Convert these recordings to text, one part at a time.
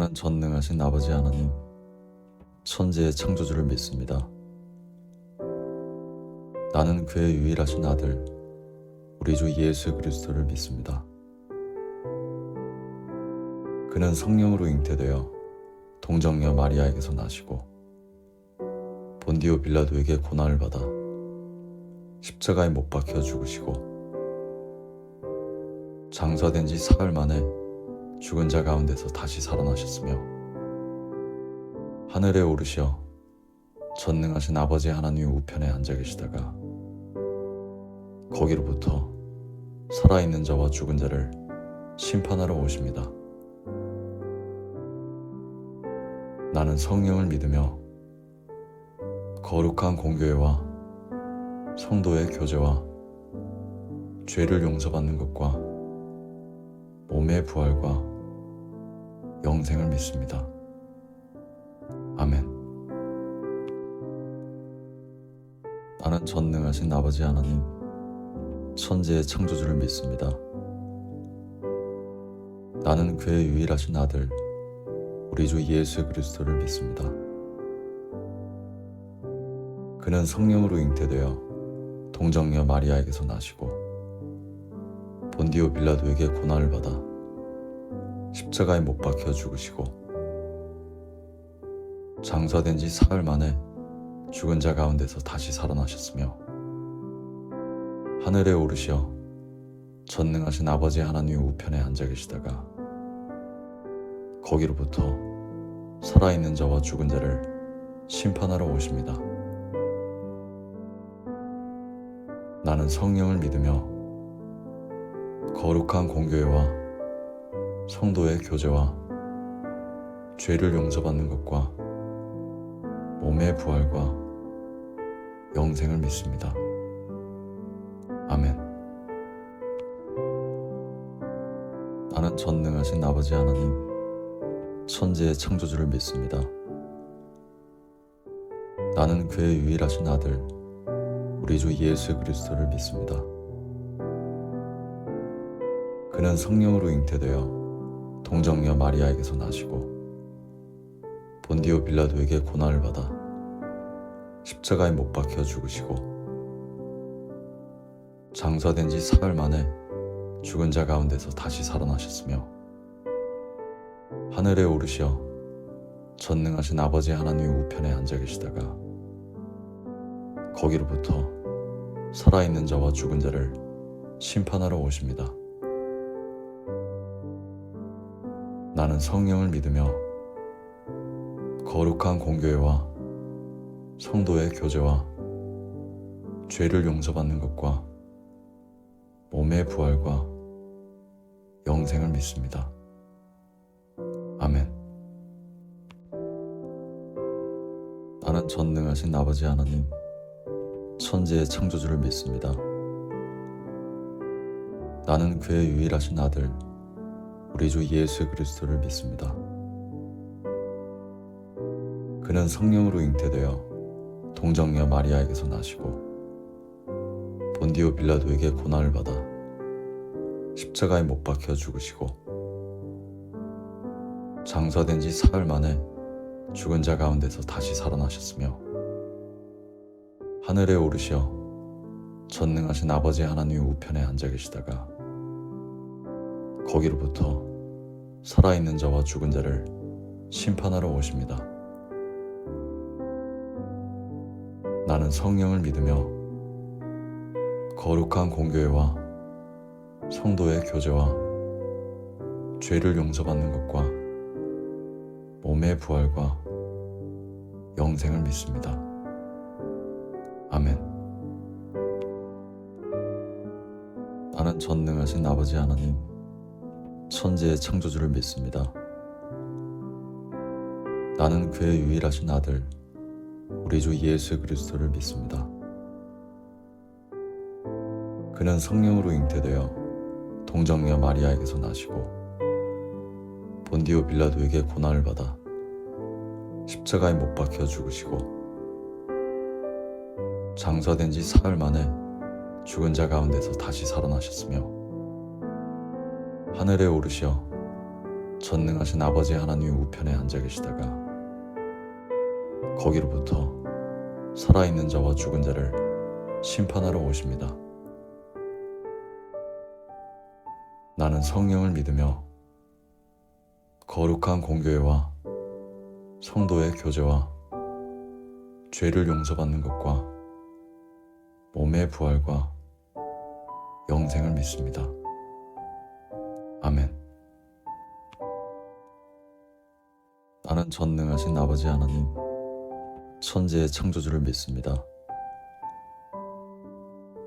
나는 전능하신 아버지 하나님, 천지의 창조주를 믿습니다. 나는 그의 유일하신 아들, 우리 주 예수 그리스도를 믿습니다. 그는 성령으로 잉태되어 동정녀 마리아에게서 나시고 본디오 빌라도에게 고난을 받아 십자가에 못 박혀 죽으시고 장사된 지 사흘 만에 죽은 자 가운데서 다시 살아나셨으며 하늘에 오르시어 전능하신 아버지 하나님 우편에 앉아 계시다가 거기로부터 살아있는 자와 죽은 자를 심판하러 오십니다. 나는 성령을 믿으며 거룩한 공교회와 성도의 교제와 죄를 용서받는 것과 몸의 부활과 영생을 믿습니다. 아멘. 나는 전능하신 아버지 하나님, 천지의 창조주를 믿습니다. 나는 그의 유일하신 아들, 우리 주 예수 그리스도를 믿습니다. 그는 성령으로 잉태되어 동정녀 마리아에게서 나시고 본디오 빌라도에게 고난을 받아 십자가에 못 박혀 죽으시고 장사된 지 사흘 만에 죽은 자 가운데서 다시 살아나셨으며 하늘에 오르시어 전능하신 아버지 하나님 우편에 앉아 계시다가 거기로부터 살아있는 자와 죽은 자를 심판하러 오십니다. 나는 성령을 믿으며 거룩한 공교회와 성도의 교제와 죄를 용서받는 것과 몸의 부활과 영생을 믿습니다. 아멘. 나는 전능하신 아버지 하나님, 천지의 창조주를 믿습니다. 나는 그의 유일하신 아들, 우리 주 예수 그리스도를 믿습니다. 그는 성령으로 잉태되어 동정녀 마리아에게서 나시고 본디오 빌라도에게 고난을 받아 십자가에 못 박혀 죽으시고 장사된 지 사흘 만에 죽은 자 가운데서 다시 살아나셨으며 하늘에 오르시어 전능하신 아버지 하나님 우편에 앉아 계시다가 거기로부터 살아있는 자와 죽은 자를 심판하러 오십니다. 나는 성령을 믿으며 거룩한 공교회와 성도의 교제와 죄를 용서받는 것과 몸의 부활과 영생을 믿습니다. 아멘. 나는 전능하신 아버지 하나님, 천지의 창조주를 믿습니다. 나는 그의 유일하신 아들, 우리 주 예수 그리스도를 믿습니다. 그는 성령으로 잉태되어 동정녀 마리아에게서 나시고 본디오 빌라도에게 고난을 받아 십자가에 못 박혀 죽으시고 장사된 지 사흘 만에 죽은 자 가운데서 다시 살아나셨으며 하늘에 오르시어 전능하신 아버지 하나님 우편에 앉아 계시다가 거기로부터 살아있는 자와 죽은 자를 심판하러 오십니다. 나는 성령을 믿으며 거룩한 공교회와 성도의 교제와 죄를 용서받는 것과 몸의 부활과 영생을 믿습니다. 아멘. 나는 전능하신 아버지 하나님, 천지의 창조주를 믿습니다. 나는 그의 유일하신 아들, 우리 주 예수 그리스도를 믿습니다. 그는 성령으로 잉태되어 동정녀 마리아에게서 나시고 본디오 빌라도에게 고난을 받아 십자가에 못 박혀 죽으시고 장사된 지 사흘 만에 죽은 자 가운데서 다시 살아나셨으며 하늘에 오르시어 전능하신 아버지 하나님의 우편에 앉아 계시다가 거기로부터 살아있는 자와 죽은 자를 심판하러 오십니다. 나는 성령을 믿으며 거룩한 공교회와 성도의 교제와 죄를 용서받는 것과 몸의 부활과 영생을 믿습니다. 아멘. 나는 전능하신 아버지 하나님, 천지의 창조주를 믿습니다.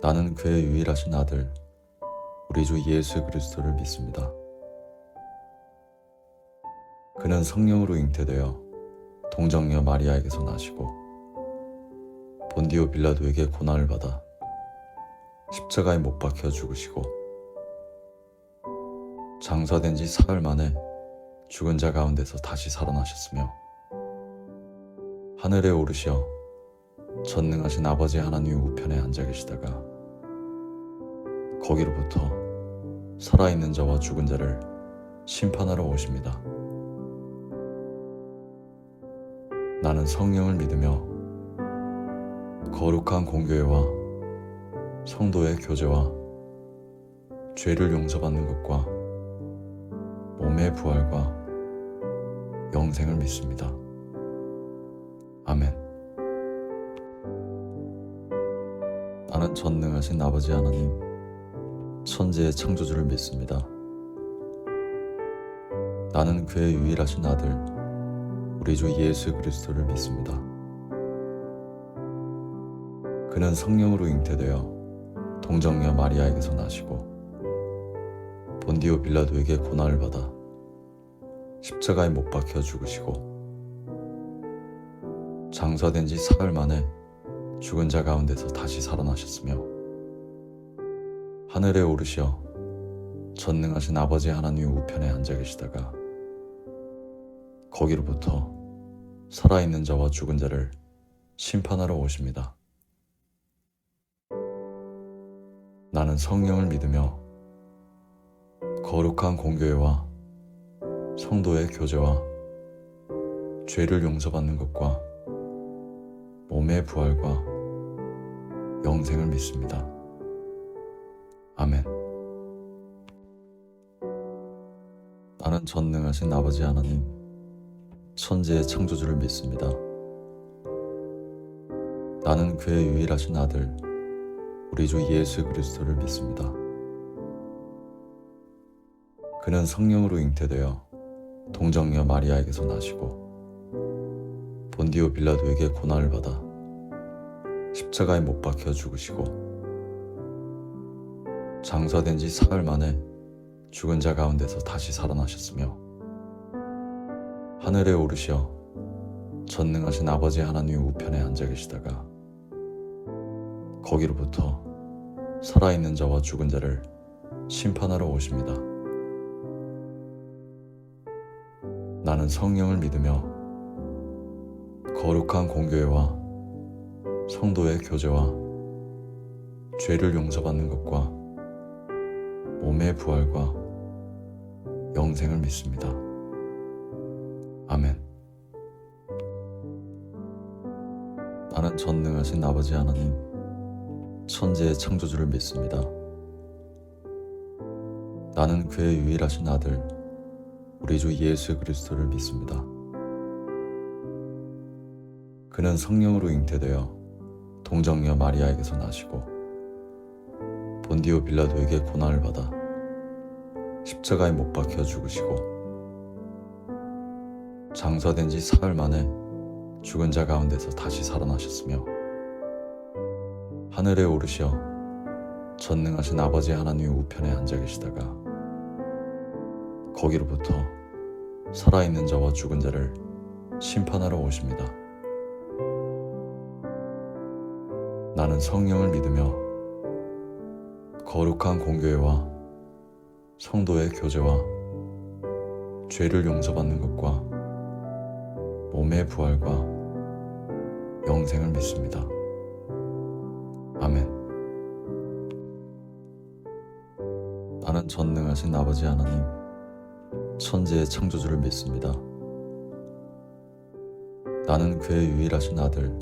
나는 그의 유일하신 아들, 우리 주 예수 그리스도를 믿습니다. 그는 성령으로 잉태되어 동정녀 마리아에게서 나시고 본디오 빌라도에게 고난을 받아 십자가에 못 박혀 죽으시고 장사된 지 사흘 만에 죽은 자 가운데서 다시 살아나셨으며 하늘에 오르시어 전능하신 아버지 하나님의 우편에 앉아 계시다가 거기로부터 살아있는 자와 죽은 자를 심판하러 오십니다. 나는 성령을 믿으며 거룩한 공교회와 성도의 교제와 죄를 용서받는 것과 몸의 부활과 영생을 믿습니다. 아멘. 나는 전능하신 아버지 하나님, 천지의 창조주를 믿습니다. 나는 그의 유일하신 아들, 우리 주 예수 그리스도를 믿습니다. 그는 성령으로 잉태되어 동정녀 마리아에게서 나시고 본디오 빌라도에게 고난을 받아 십자가에 못 박혀 죽으시고 장사된 지 사흘 만에 죽은 자 가운데서 다시 살아나셨으며 하늘에 오르시어 전능하신 아버지 하나님의 우편에 앉아 계시다가 거기로부터 살아있는 자와 죽은 자를 심판하러 오십니다. 나는 성령을 믿으며 거룩한 공교회와 성도의 교제와 죄를 용서받는 것과 몸의 부활과 영생을 믿습니다. 아멘. 나는 전능하신 아버지 하나님, 천지의 창조주를 믿습니다. 나는 그의 유일하신 아들, 우리 주 예수 그리스도를 믿습니다. 그는 성령으로 잉태되어 동정녀 마리아에게서 나시고 본디오 빌라도에게 고난을 받아 십자가에 못 박혀 죽으시고 장사된 지 사흘 만에 죽은 자 가운데서 다시 살아나셨으며 하늘에 오르시어 전능하신 아버지 하나님의 우편에 앉아 계시다가 거기로부터 살아있는 자와 죽은 자를 심판하러 오십니다. 나는 성령을 믿으며 거룩한 공교회와 성도의 교제와 죄를 용서받는 것과 몸의 부활과 영생을 믿습니다. 아멘. 나는 전능하신 아버지 하나님, 천지의 창조주를 믿습니다. 나는 그의 유일하신 아들, 우리 주 예수 그리스도를 믿습니다. 그는 성령으로 잉태되어 동정녀 마리아에게서 나시고 본디오 빌라도에게 고난을 받아 십자가에 못 박혀 죽으시고 장사된 지 사흘 만에 죽은 자 가운데서 다시 살아나셨으며 하늘에 오르시어 전능하신 아버지 하나님의 우편에 앉아 계시다가 거기로부터 살아있는 자와 죽은 자를 심판하러 오십니다. 나는 성령을 믿으며 거룩한 공교회와 성도의 교제와 죄를 용서받는 것과 몸의 부활과 영생을 믿습니다. 아멘. 나는 전능하신 아버지 하나님, 천지의 창조주를 믿습니다. 나는 그의 유일하신 아들,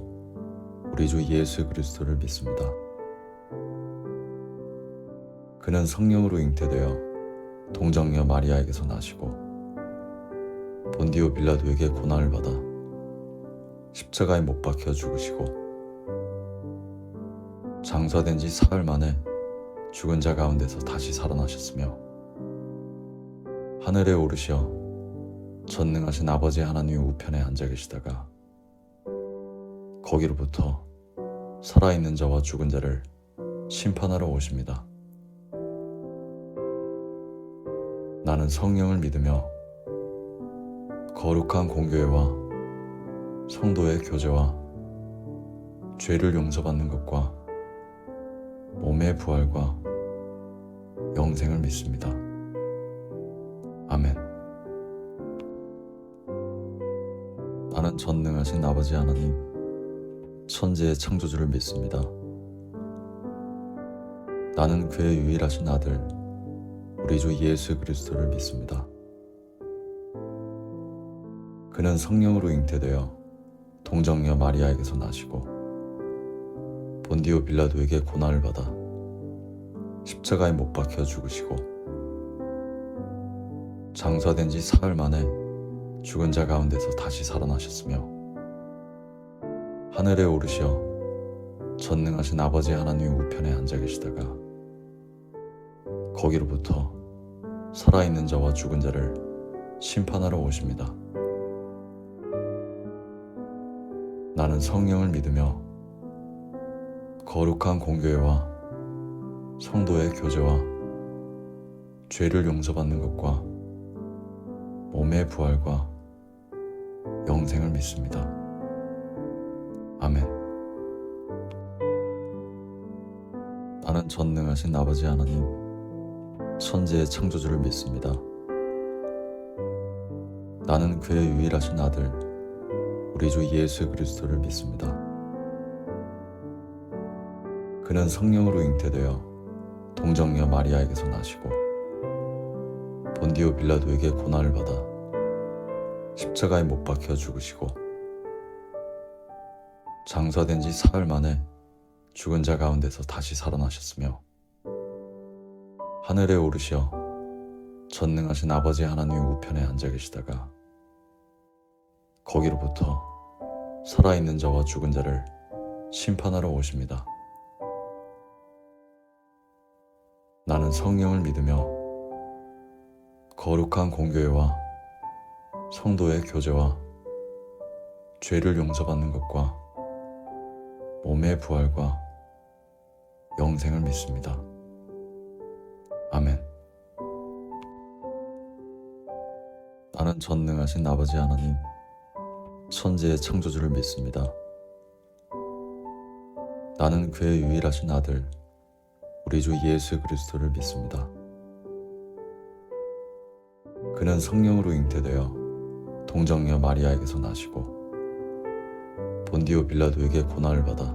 우리 주 예수 그리스도를 믿습니다. 그는 성령으로 잉태되어 동정녀 마리아에게서 나시고 본디오 빌라도에게 고난을 받아 십자가에 못 박혀 죽으시고 장사된 지 사흘 만에 죽은 자 가운데서 다시 살아나셨으며 하늘에 오르시어 전능하신 아버지 하나님 우편에 앉아 계시다가 거기로부터 살아있는 자와 죽은 자를 심판하러 오십니다. 나는 성령을 믿으며 거룩한 공교회와 성도의 교제와 죄를 용서받는 것과 몸의 부활과 영생을 믿습니다. 아멘. 나는 전능하신 아버지 하나님, 천지의 창조주를 믿습니다. 나는 그의 유일하신 아들, 우리 주 예수 그리스도를 믿습니다. 그는 성령으로 잉태되어 동정녀 마리아에게서 나시고 본디오 빌라도에게 고난을 받아 십자가에 못 박혀 죽으시고 장사된 지 사흘 만에 죽은 자 가운데서 다시 살아나셨으며 하늘에 오르시어 전능하신 아버지 하나님 우편에 앉아 계시다가 거기로부터 살아있는 자와 죽은 자를 심판하러 오십니다. 나는 성령을 믿으며 거룩한 공교회와 성도의 교제와 죄를 용서받는 것과 몸의 부활과 영생을 믿습니다. 아멘. 나는 전능하신 아버지 하나님, 천지의 창조주를 믿습니다. 나는 그의 유일하신 아들, 우리 주 예수 그리스도를 믿습니다. 그는 성령으로 잉태되어 동정녀 마리아에게서 나시고 본디오 빌라도에게 고난을 받아 십자가에 못 박혀 죽으시고 장사된 지 사흘 만에 죽은 자 가운데서 다시 살아나셨으며 하늘에 오르시어 전능하신 아버지 하나님 우편에 앉아 계시다가 거기로부터 살아있는 자와 죽은 자를 심판하러 오십니다. 나는 성령을 믿으며 거룩한 공교회와 성도의 교제와 죄를 용서받는 것과 몸의 부활과 영생을 믿습니다. 아멘. 나는 전능하신 아버지 하나님, 천지의 창조주를 믿습니다. 나는 그의 유일하신 아들, 우리 주 예수 그리스도를 믿습니다. 그는 성령으로 잉태되어 동정녀 마리아에게서 나시고 본디오 빌라도에게 고난을 받아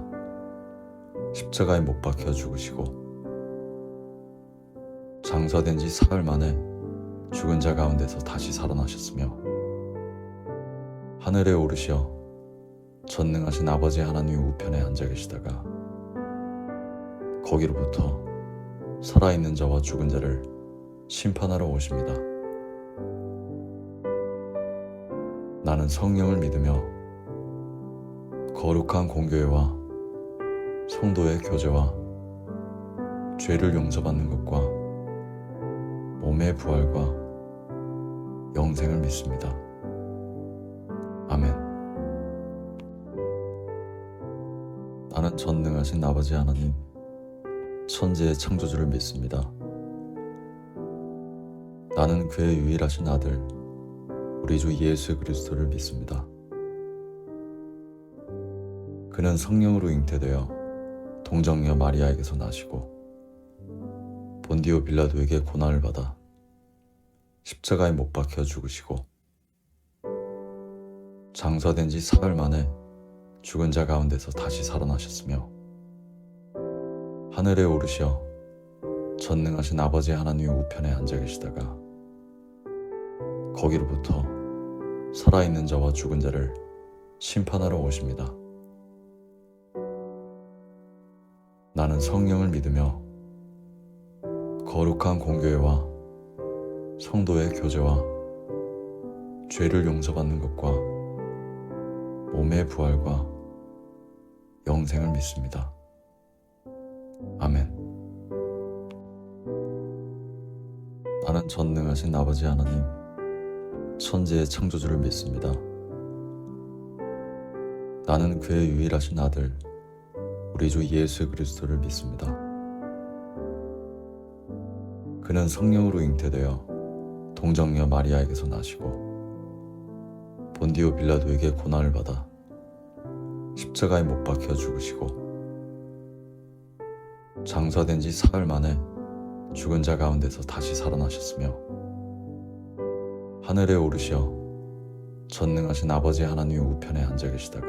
십자가에 못 박혀 죽으시고 장사된 지 사흘 만에 죽은 자 가운데서 다시 살아나셨으며 하늘에 오르시어 전능하신 아버지 하나님 우편에 앉아 계시다가 거기로부터 살아있는 자와 죽은 자를 심판하러 오십니다. 나는 성령을 믿으며 거룩한 공교회와 성도의 교제와 죄를 용서받는 것과 몸의 부활과 영생을 믿습니다. 아멘. 나는 전능하신 아버지 하나님, 천지의 창조주를 믿습니다. 나는 그의 유일하신 아들, 우리 주 예수 그리스도를 믿습니다. 그는 성령으로 잉태되어 동정녀 마리아에게서 나시고 본디오 빌라도에게 고난을 받아 십자가에 못 박혀 죽으시고 장사된 지 사흘 만에 죽은 자 가운데서 다시 살아나셨으며 하늘에 오르시어 전능하신 아버지 하나님 우편에 앉아 계시다가 거기로부터 살아있는 자와 죽은 자를 심판하러 오십니다. 나는 성령을 믿으며 거룩한 공교회와 성도의 교제와 죄를 용서받는 것과 몸의 부활과 영생을 믿습니다. 아멘. 나는 전능하신 아버지 하나님, 천지의 창조주를 믿습니다. 나는 그의 유일하신 아들, 우리 주 예수 그리스도를 믿습니다. 그는 성령으로 잉태되어 동정녀 마리아에게서 나시고 본디오 빌라도에게 고난을 받아 십자가에 못 박혀 죽으시고 장사된 지 사흘 만에 죽은 자 가운데서 다시 살아나셨으며 하늘에 오르시어 전능하신 아버지 하나님의 우편에 앉아 계시다가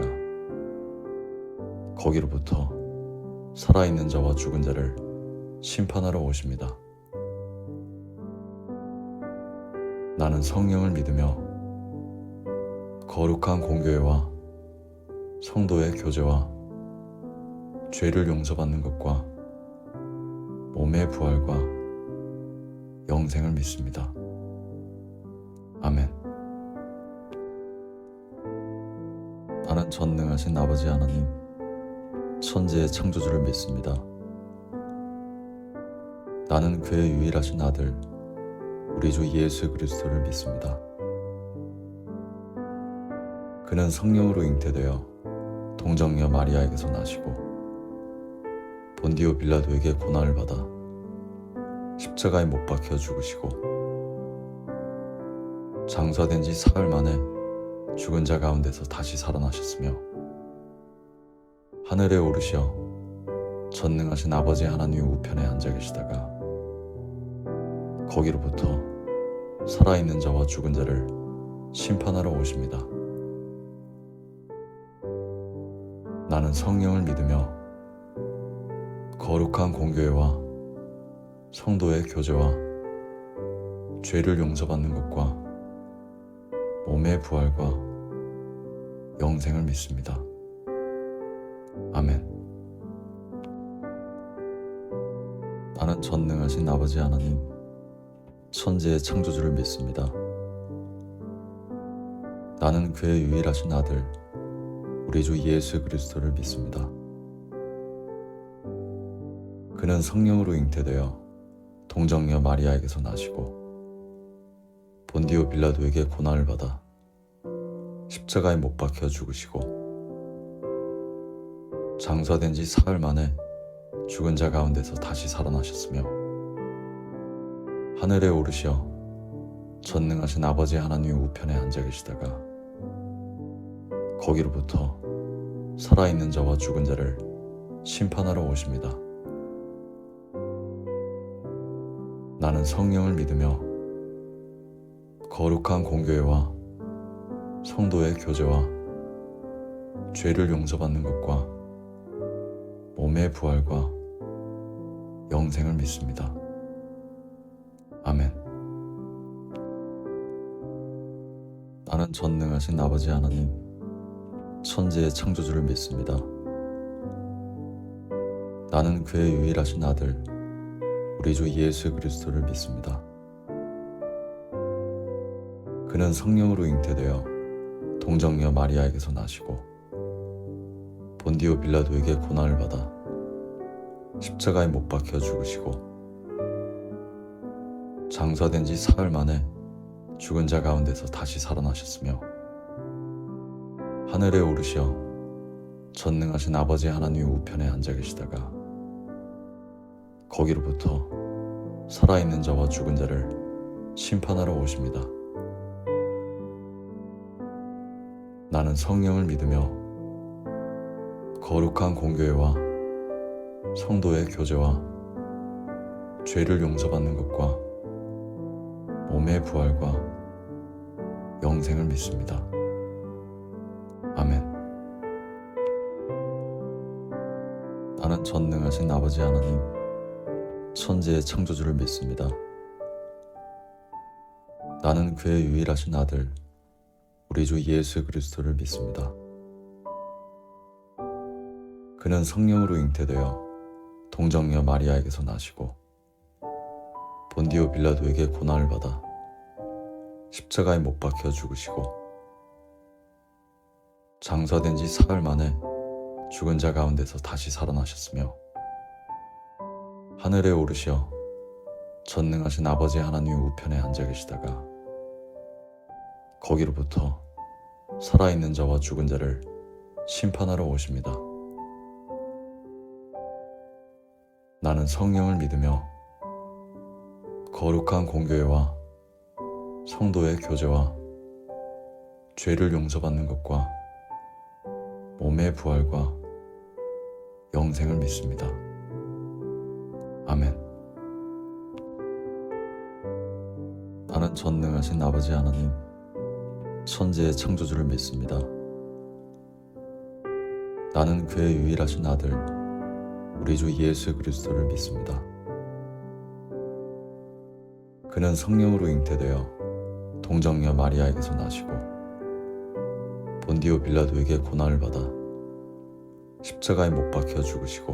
거기로부터 살아있는 자와 죽은 자를 심판하러 오십니다. 나는 성령을 믿으며 거룩한 공교회와 성도의 교제와 죄를 용서받는 것과 몸의 부활과 영생을 믿습니다. 아멘. 나는 전능하신 아버지 하나님, 천지의 창조주를 믿습니다. 나는 그의 유일하신 아들, 우리 주 예수 그리스도를 믿습니다. 그는 성령으로 잉태되어 동정녀 마리아에게서 나시고 본디오 빌라도에게 고난을 받아 십자가에 못 박혀 죽으시고 장사된 지 사흘 만에 죽은 자 가운데서 다시 살아나셨으며 하늘에 오르시어 전능하신 아버지 하나님의 우편에 앉아 계시다가 거기로부터 살아있는 자와 죽은 자를 심판하러 오십니다. 나는 성령을 믿으며 거룩한 공교회와 성도의 교제와 죄를 용서받는 것과 몸의 부활과 영생을 믿습니다. 아멘. 나는 전능하신 아버지 하나님, 천지의 창조주를 믿습니다. 나는 그의 유일하신 아들, 우리 주 예수 그리스도를 믿습니다. 그는 성령으로 잉태되어 동정녀 마리아에게서 나시고 본디오 빌라도에게 고난을 받아 십자가에 못 박혀 죽으시고 장사된 지 사흘 만에 죽은 자 가운데서 다시 살아나셨으며 하늘에 오르시어 전능하신 아버지 하나님의 우편에 앉아 계시다가 거기로부터 살아있는 자와 죽은 자를 심판하러 오십니다. 나는 성령을 믿으며 거룩한 공교회와 성도의 교제와 죄를 용서받는 것과 몸의 부활과 영생을 믿습니다. 아멘. 나는 전능하신 아버지 하나님, 천지의 창조주를 믿습니다. 나는 그의 유일하신 아들, 우리 주 예수 그리스도를 믿습니다. 그는 성령으로 잉태되어 동정녀 마리아에게서 나시고 본디오 빌라도에게 고난을 받아 십자가에 못 박혀 죽으시고 장사된 지 사흘 만에 죽은 자 가운데서 다시 살아나셨으며 하늘에 오르시어 전능하신 아버지 하나님의 우편에 앉아 계시다가 거기로부터 살아있는 자와 죽은 자를 심판하러 오십니다. 나는 성령을 믿으며 거룩한 공교회와 성도의 교제와 죄를 용서받는 것과 몸의 부활과 영생을 믿습니다. 아멘. 나는 전능하신 아버지 하나님, 천지의 창조주를 믿습니다. 나는 그의 유일하신 아들, 우리 주 예수 그리스도를 믿습니다. 그는 성령으로 잉태되어 동정녀 마리아에게서 나시고 본디오 빌라도에게 고난을 받아 십자가에 못 박혀 죽으시고 장사된 지 사흘 만에 죽은 자 가운데서 다시 살아나셨으며 하늘에 오르시어 전능하신 아버지 하나님 우편에 앉아 계시다가 거기로부터 살아있는 자와 죽은 자를 심판하러 오십니다. 나는 성령을 믿으며 거룩한 공교회와 성도의 교제와 죄를 용서받는 것과 몸의 부활과 영생을 믿습니다. 아멘. 나는 전능하신 아버지 하나님, 천지의 창조주를 믿습니다. 나는 그의 유일하신 아들, 우리 주 예수 그리스도를 믿습니다. 그는 성령으로 잉태되어 동정녀 마리아에게서 나시고 본디오 빌라도에게 고난을 받아 십자가에 못 박혀 죽으시고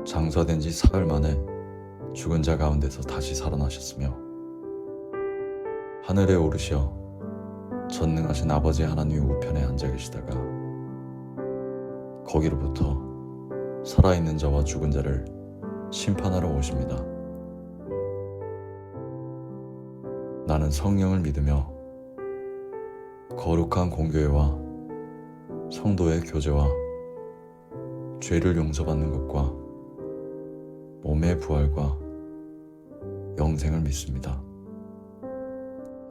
장사된 지 사흘 만에 죽은 자 가운데서 다시 살아나셨으며 하늘에 오르시어 전능하신 아버지 하나님 우편에 앉아 계시다가 거기로부터 살아있는 자와 죽은 자를 심판하러 오십니다. 나는 성령을 믿으며 거룩한 공교회와 성도의 교제와 죄를 용서받는 것과 몸의 부활과 영생을 믿습니다.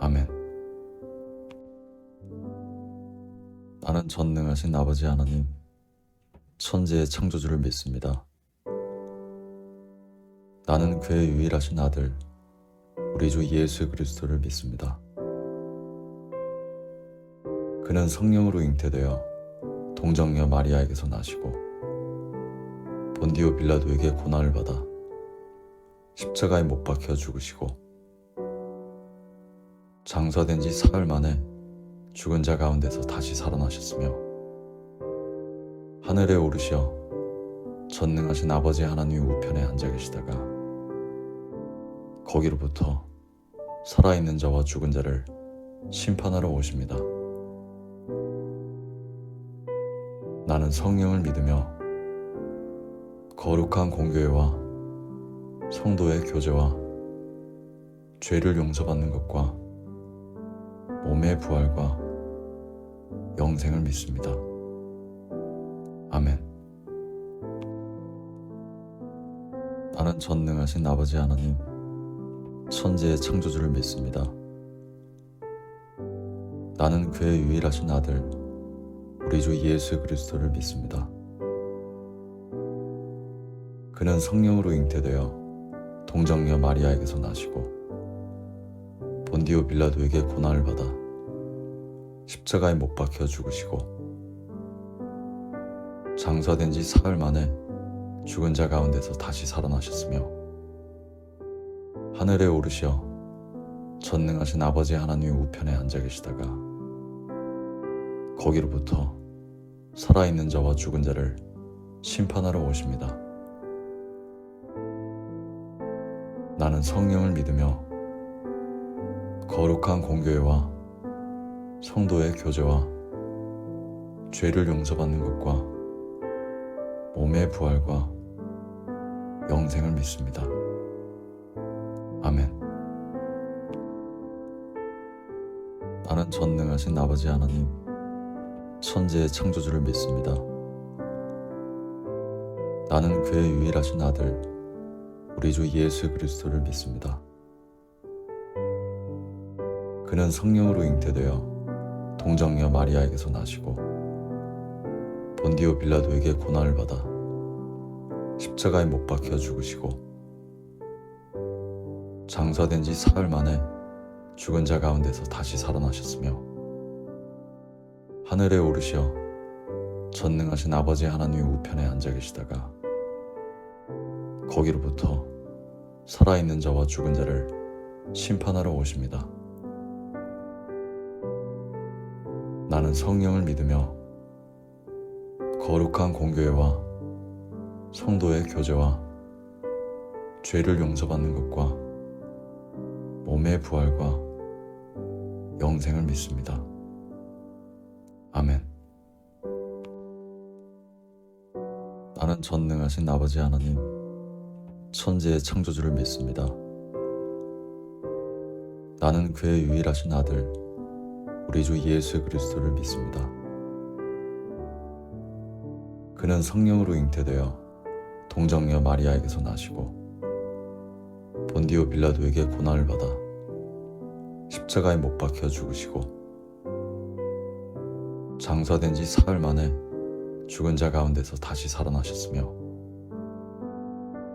아멘. 나는 전능하신 아버지 하나님, 천지의 창조주를 믿습니다. 나는 그의 유일하신 아들, 우리 주 예수 그리스도를 믿습니다. 그는 성령으로 잉태되어 동정녀 마리아에게서 나시고 본디오 빌라도에게 고난을 받아 십자가에 못 박혀 죽으시고 장사된 지 사흘 만에 죽은 자 가운데서 다시 살아나셨으며 하늘에 오르시어 전능하신 아버지 하나님 우편에 앉아 계시다가 거기로부터 살아있는 자와 죽은 자를 심판하러 오십니다. 나는 성령을 믿으며 거룩한 공교회와 성도의 교제와 죄를 용서받는 것과 몸의 부활과 영생을 믿습니다. 아멘. 나는 전능하신 아버지 하나님, 천지의 창조주를 믿습니다. 나는 그의 유일하신 아들, 우리 주 예수 그리스도를 믿습니다. 그는 성령으로 잉태되어 동정녀 마리아에게서 나시고 본디오 빌라도에게 고난을 받아 십자가에 못 박혀 죽으시고 장사된 지 사흘 만에 죽은 자 가운데서 다시 살아나셨으며 하늘에 오르시어 전능하신 아버지 하나님 우편에 앉아 계시다가 거기로부터 살아있는 자와 죽은 자를 심판하러 오십니다. 나는 성령을 믿으며 거룩한 공교회와 성도의 교제와 죄를 용서받는 것과 몸의 부활과 영생을 믿습니다. 아멘. 나는 전능하신 아버지 하나님, 천지의 창조주를 믿습니다. 나는 그의 유일하신 아들, 우리 주 예수 그리스도를 믿습니다. 그는 성령으로 잉태되어 동정녀 마리아에게서 나시고 본디오 빌라도에게 고난을 받아 십자가에 못 박혀 죽으시고 장사된 지 사흘 만에 죽은 자 가운데서 다시 살아나셨으며 하늘에 오르시어 전능하신 아버지 하나님 우편에 앉아 계시다가 거기로부터 살아있는 자와 죽은 자를 심판하러 오십니다. 나는 성령을 믿으며 거룩한 공교회와 성도의 교제와 죄를 용서받는 것과 몸의 부활과 영생을 믿습니다. 아멘. 나는 전능하신 아버지 하나님, 천지의 창조주를 믿습니다. 나는 그의 유일하신 아들, 우리 주 예수 그리스도를 믿습니다. 그는 성령으로 잉태되어 동정녀 마리아에게서 나시고 본디오 빌라도에게 고난을 받아 십자가에 못 박혀 죽으시고 장사된 지 사흘 만에 죽은 자 가운데서 다시 살아나셨으며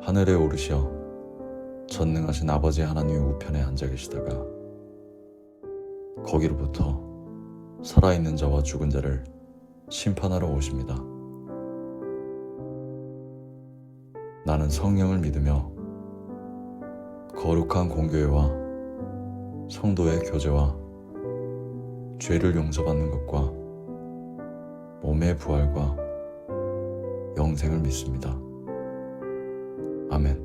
하늘에 오르시어 전능하신 아버지 하나님 우편에 앉아 계시다가 거기로부터 살아있는 자와 죽은 자를 심판하러 오십니다. 나는 성령을 믿으며 거룩한 공교회와 성도의 교제와 죄를 용서받는 것과 몸의 부활과 영생을 믿습니다. 아멘.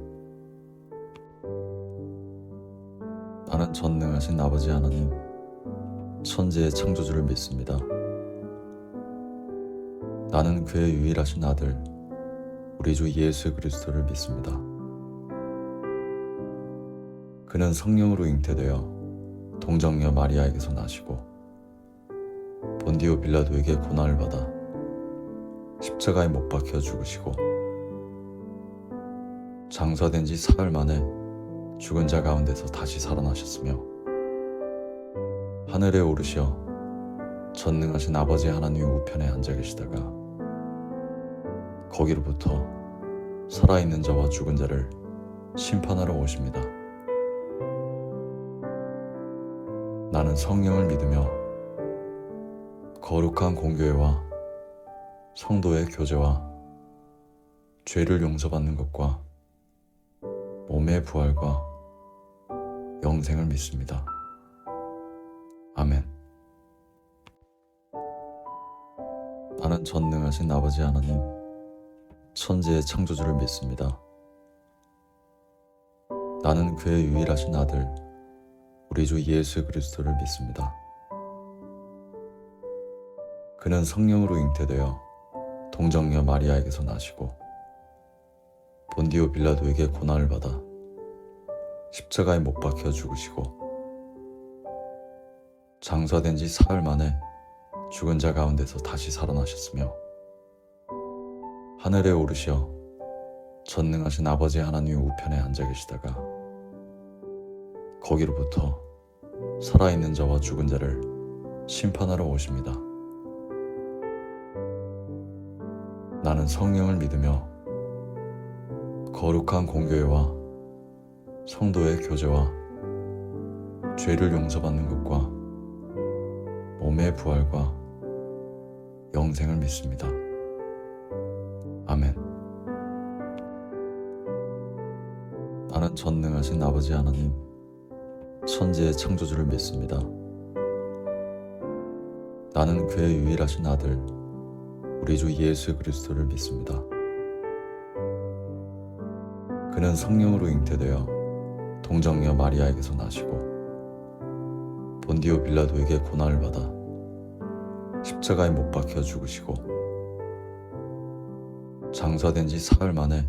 나는 전능하신 아버지 하나님, 천지의 창조주를 믿습니다. 나는 그의 유일하신 아들, 우리 주 예수 그리스도를 믿습니다. 그는 성령으로 잉태되어 동정녀 마리아에게서 나시고 본디오 빌라도에게 고난을 받아 십자가에 못 박혀 죽으시고 장사된 지 사흘 만에 죽은 자 가운데서 다시 살아나셨으며 하늘에 오르시어 전능하신 아버지 하나님 우편에 앉아 계시다가 거기로부터 살아있는 자와 죽은 자를 심판하러 오십니다. 나는 성령을 믿으며 거룩한 공교회와 성도의 교제와 죄를 용서받는 것과 몸의 부활과 영생을 믿습니다. 아멘. 나는 전능하신 아버지 하나님, 천지의 창조주를 믿습니다. 나는 그의 유일하신 아들, 우리 주 예수 그리스도를 믿습니다. 그는 성령으로 잉태되어 동정녀 마리아에게서 나시고 본디오 빌라도에게 고난을 받아 십자가에 못 박혀 죽으시고 장사된 지 사흘 만에 죽은 자 가운데서 다시 살아나셨으며 하늘에 오르시어 전능하신 아버지 하나님 우편에 앉아 계시다가 거기로부터 살아있는 자와 죽은 자를 심판하러 오십니다. 나는 성령을 믿으며 거룩한 공교회와 성도의 교제와 죄를 용서받는 것과 몸의 부활과 영생을 믿습니다. 아멘. 나는 전능하신 아버지 하나님, 천지의 창조주를 믿습니다. 나는 그의 유일하신 아들, 우리 주 예수 그리스도를 믿습니다. 그는 성령으로 잉태되어 동정녀 마리아에게서 나시고 본디오 빌라도에게 고난을 받아 십자가에 못 박혀 죽으시고 장사된 지 사흘 만에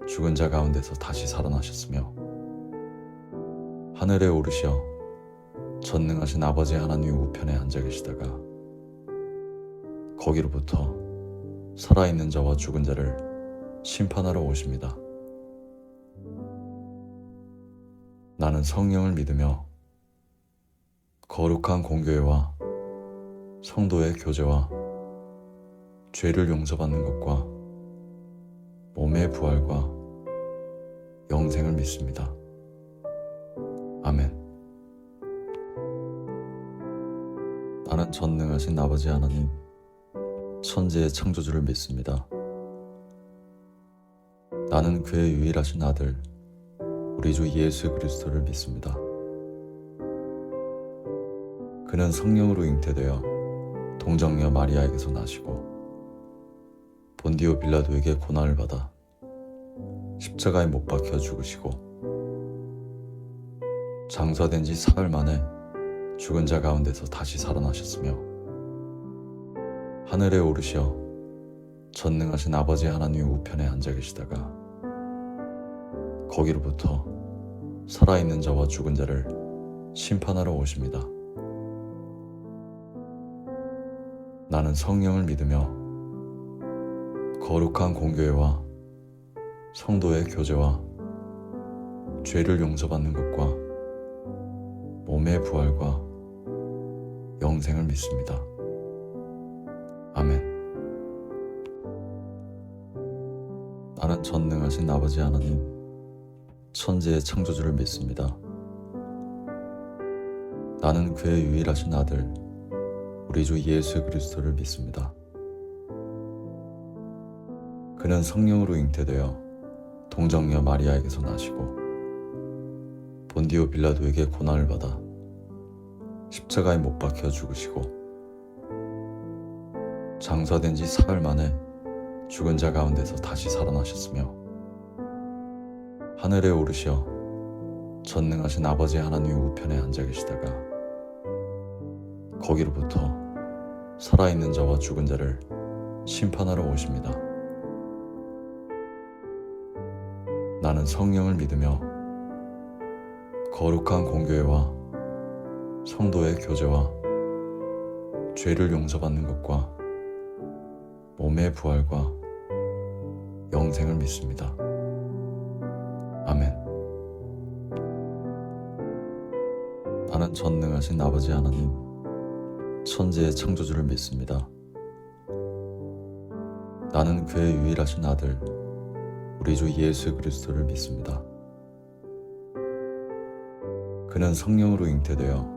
죽은 자 가운데서 다시 살아나셨으며 하늘에 오르시어 전능하신 아버지 하나님 우편에 앉아 계시다가 거기로부터 살아있는 자와 죽은 자를 심판하러 오십니다. 나는 성령을 믿으며 거룩한 공교회와 성도의 교제와 죄를 용서받는 것과 몸의 부활과 영생을 믿습니다. 아멘. 나는 전능하신 아버지 하나님, 천지의 창조주를 믿습니다. 나는 그의 유일하신 아들, 우리 주 예수 그리스도를 믿습니다. 그는 성령으로 잉태되어 동정녀 마리아에게서 나시고 본디오 빌라도에게 고난을 받아 십자가에 못 박혀 죽으시고 장사된 지 사흘 만에 죽은 자 가운데서 다시 살아나셨으며 하늘에 오르시어 전능하신 아버지 하나님 우편에 앉아 계시다가 거기로부터 살아있는 자와 죽은 자를 심판하러 오십니다. 나는 성령을 믿으며 거룩한 공교회와 성도의 교제와 죄를 용서받는 것과 몸의 부활과 영생을 믿습니다. 아멘. 나는 전능하신 아버지 하나님, 천지의 창조주를 믿습니다. 나는 그의 유일하신 아들, 우리 주 예수 그리스도를 믿습니다. 그는 성령으로 잉태되어 동정녀 마리아에게서 나시고 본디오 빌라도에게 고난을 받아 십자가에 못 박혀 죽으시고 장사된 지 사흘 만에 죽은 자 가운데서 다시 살아나셨으며 하늘에 오르시어 전능하신 아버지 하나님 우편에 앉아 계시다가 거기로부터 살아있는 자와 죽은 자를 심판하러 오십니다. 나는 성령을 믿으며 거룩한 공교회와 성도의 교제와 죄를 용서받는 것과 몸의 부활과 영생을 믿습니다. 아멘. 나는 전능하신 아버지 하나님, 천지의 창조주를 믿습니다. 나는 그의 유일하신 아들, 우리 주 예수 그리스도를 믿습니다. 그는 성령으로 잉태되어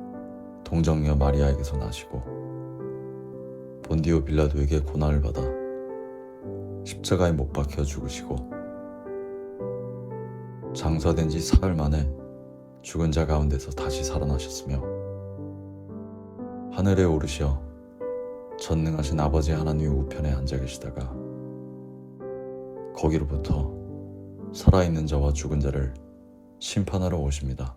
동정녀 마리아에게서 나시고 본디오 빌라도에게 고난을 받아 십자가에 못 박혀 죽으시고 장사된 지 사흘 만에 죽은 자 가운데서 다시 살아나셨으며 하늘에 오르시어 전능하신 아버지 하나님 우편에 앉아 계시다가 거기로부터 살아있는 자와 죽은 자를 심판하러 오십니다.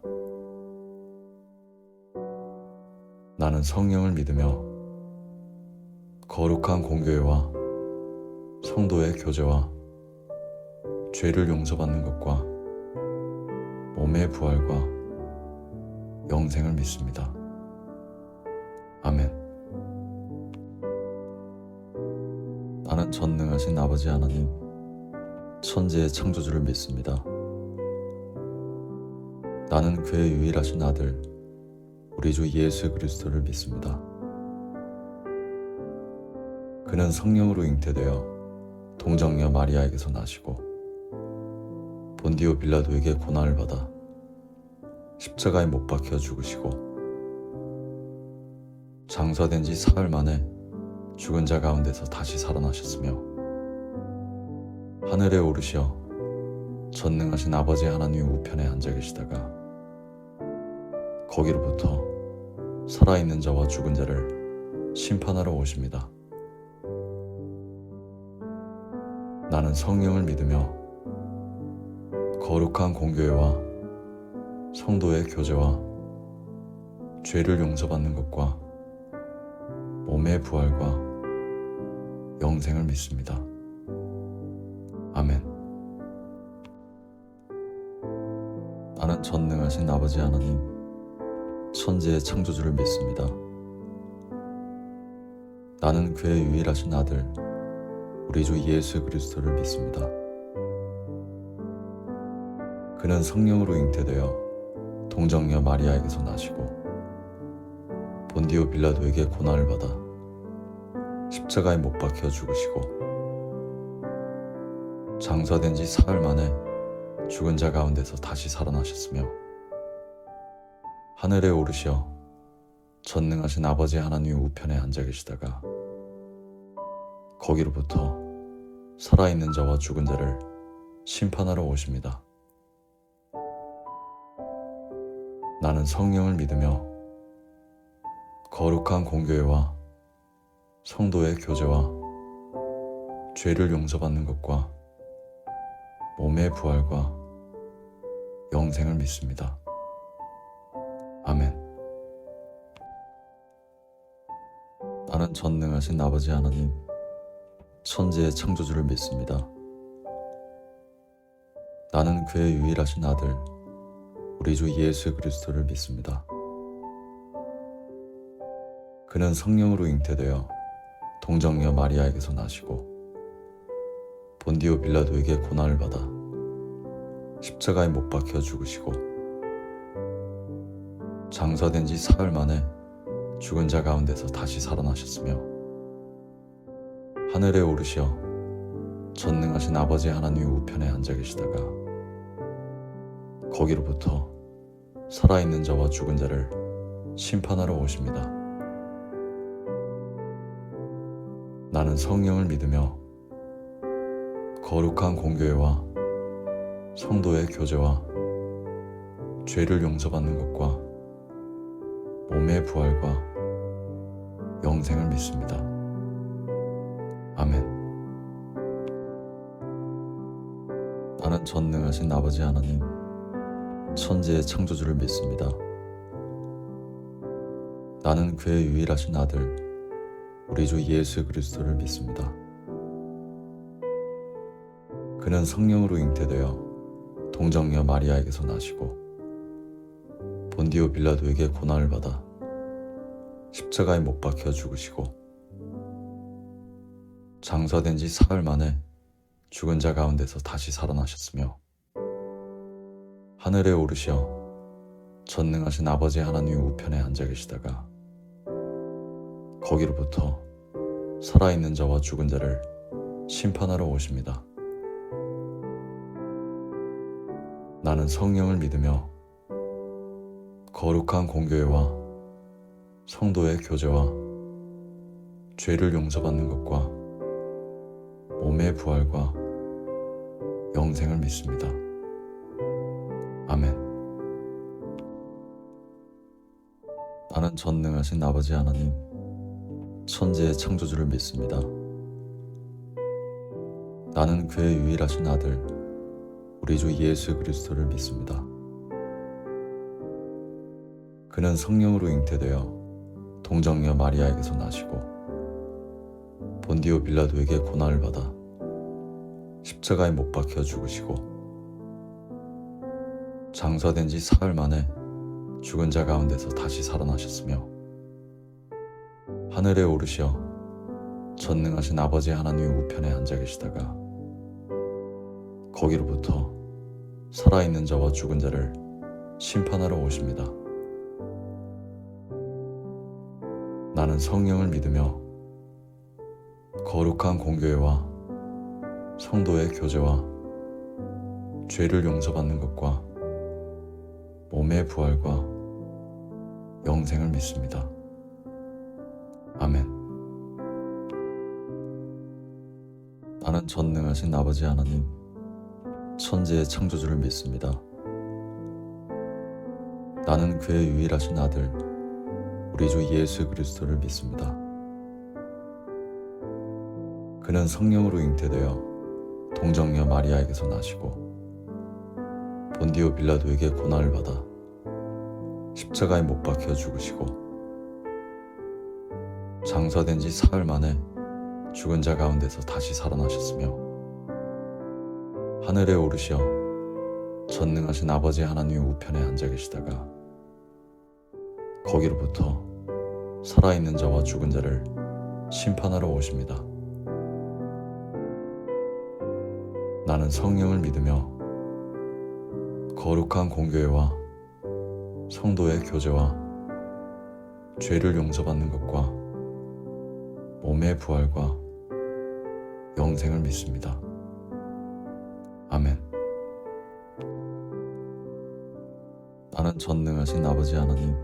나는 성령을 믿으며 거룩한 공교회와 성도의 교제와 죄를 용서받는 것과 몸의 부활과 영생을 믿습니다. 아멘. 나는 전능하신 아버지 하나님, 천지의 창조주를 믿습니다. 나는 그의 유일하신 아들, 우리 주 예수 그리스도를 믿습니다. 그는 성령으로 잉태되어 동정녀 마리아에게서 나시고 본디오 빌라도에게 고난을 받아 십자가에 못 박혀 죽으시고 장사된 지 사흘 만에 죽은 자 가운데서 다시 살아나셨으며 하늘에 오르시어 전능하신 아버지 하나님 우편에 앉아 계시다가 거기로부터 살아있는 자와 죽은 자를 심판하러 오십니다. 나는 성령을 믿으며 거룩한 공교회와 성도의 교제와 죄를 용서받는 것과 몸의 부활과 영생을 믿습니다. 아멘. 나는 전능하신 아버지 하나님, 천지의 창조주를 믿습니다. 나는 그의 유일하신 아들, 우리 주 예수 그리스도를 믿습니다. 그는 성령으로 잉태되어 동정녀 마리아에게서 나시고 본디오 빌라도에게 고난을 받아 십자가에 못 박혀 죽으시고 장사된 지 사흘 만에 죽은 자 가운데서 다시 살아나셨으며 하늘에 오르시어 전능하신 아버지 하나님 우편에 앉아 계시다가 거기로부터 살아있는 자와 죽은 자를 심판하러 오십니다. 나는 성령을 믿으며 거룩한 공교회와 성도의 교제와 죄를 용서받는 것과 몸의 부활과 영생을 믿습니다. 아멘. 나는 전능하신 아버지 하나님, 천지의 창조주를 믿습니다. 나는 그의 유일하신 아들, 우리 주 예수 그리스도를 믿습니다. 그는 성령으로 잉태되어 동정녀 마리아에게서 나시고 본디오 빌라도에게 고난을 받아 십자가에 못 박혀 죽으시고 장사된 지 사흘 만에 죽은 자 가운데서 다시 살아나셨으며 하늘에 오르시어 전능하신 아버지 하나님 우편에 앉아 계시다가 거기로부터 살아있는 자와 죽은 자를 심판하러 오십니다. 나는 성령을 믿으며 거룩한 공교회와 성도의 교제와 죄를 용서받는 것과 몸의 부활과 영생을 믿습니다. 아멘. 나는 전능하신 아버지 하나님, 천지의 창조주를 믿습니다. 나는 그의 유일하신 아들, 우리 주 예수 그리스도를 믿습니다. 그는 성령으로 잉태되어 동정녀 마리아에게서 나시고 본디오 빌라도에게 고난을 받아 십자가에 못 박혀 죽으시고 장사된 지 사흘 만에 죽은 자 가운데서 다시 살아나셨으며 하늘에 오르시어 전능하신 아버지 하나님 우편에 앉아 계시다가 거기로부터 살아있는 자와 죽은 자를 심판하러 오십니다. 나는 성령을 믿으며 거룩한 공교회와 성도의 교제와 죄를 용서받는 것과 몸의 부활과 영생을 믿습니다. 아멘. 나는 전능하신 아버지 하나님, 천지의 창조주를 믿습니다. 나는 그의 유일하신 아들, 우리 주 예수 그리스도를 믿습니다. 그는 성령으로 잉태되어 동정녀 마리아에게서 나시고 본디오 빌라도에게 고난을 받아 십자가에 못 박혀 죽으시고 장사된 지 사흘 만에 죽은 자 가운데서 다시 살아나셨으며 하늘에 오르시어 전능하신 아버지 하나님 우편에 앉아 계시다가 거기로부터 살아있는 자와 죽은 자를 심판하러 오십니다. 나는 성령을 믿으며 거룩한 공교회와 성도의 교제와 죄를 용서받는 것과 몸의 부활과 영생을 믿습니다. 아멘. 나는 전능하신 아버지 하나님, 천지의 창조주를 믿습니다. 나는 그의 유일하신 아들, 우리 주 예수 그리스도를 믿습니다. 그는 성령으로 잉태되어 동정녀 마리아에게서 나시고 본디오 빌라도에게 고난을 받아 십자가에 못 박혀 죽으시고 장사된 지 사흘 만에 죽은 자 가운데서 다시 살아나셨으며 하늘에 오르시어 전능하신 아버지 하나님 우편에 앉아 계시다가 거기로부터 살아있는 자와 죽은 자를 심판하러 오십니다. 나는 성령을 믿으며 거룩한 공교회와 성도의 교제와 죄를 용서받는 것과 몸의 부활과 영생을 믿습니다. 아멘. 나는 전능하신 아버지 하나님,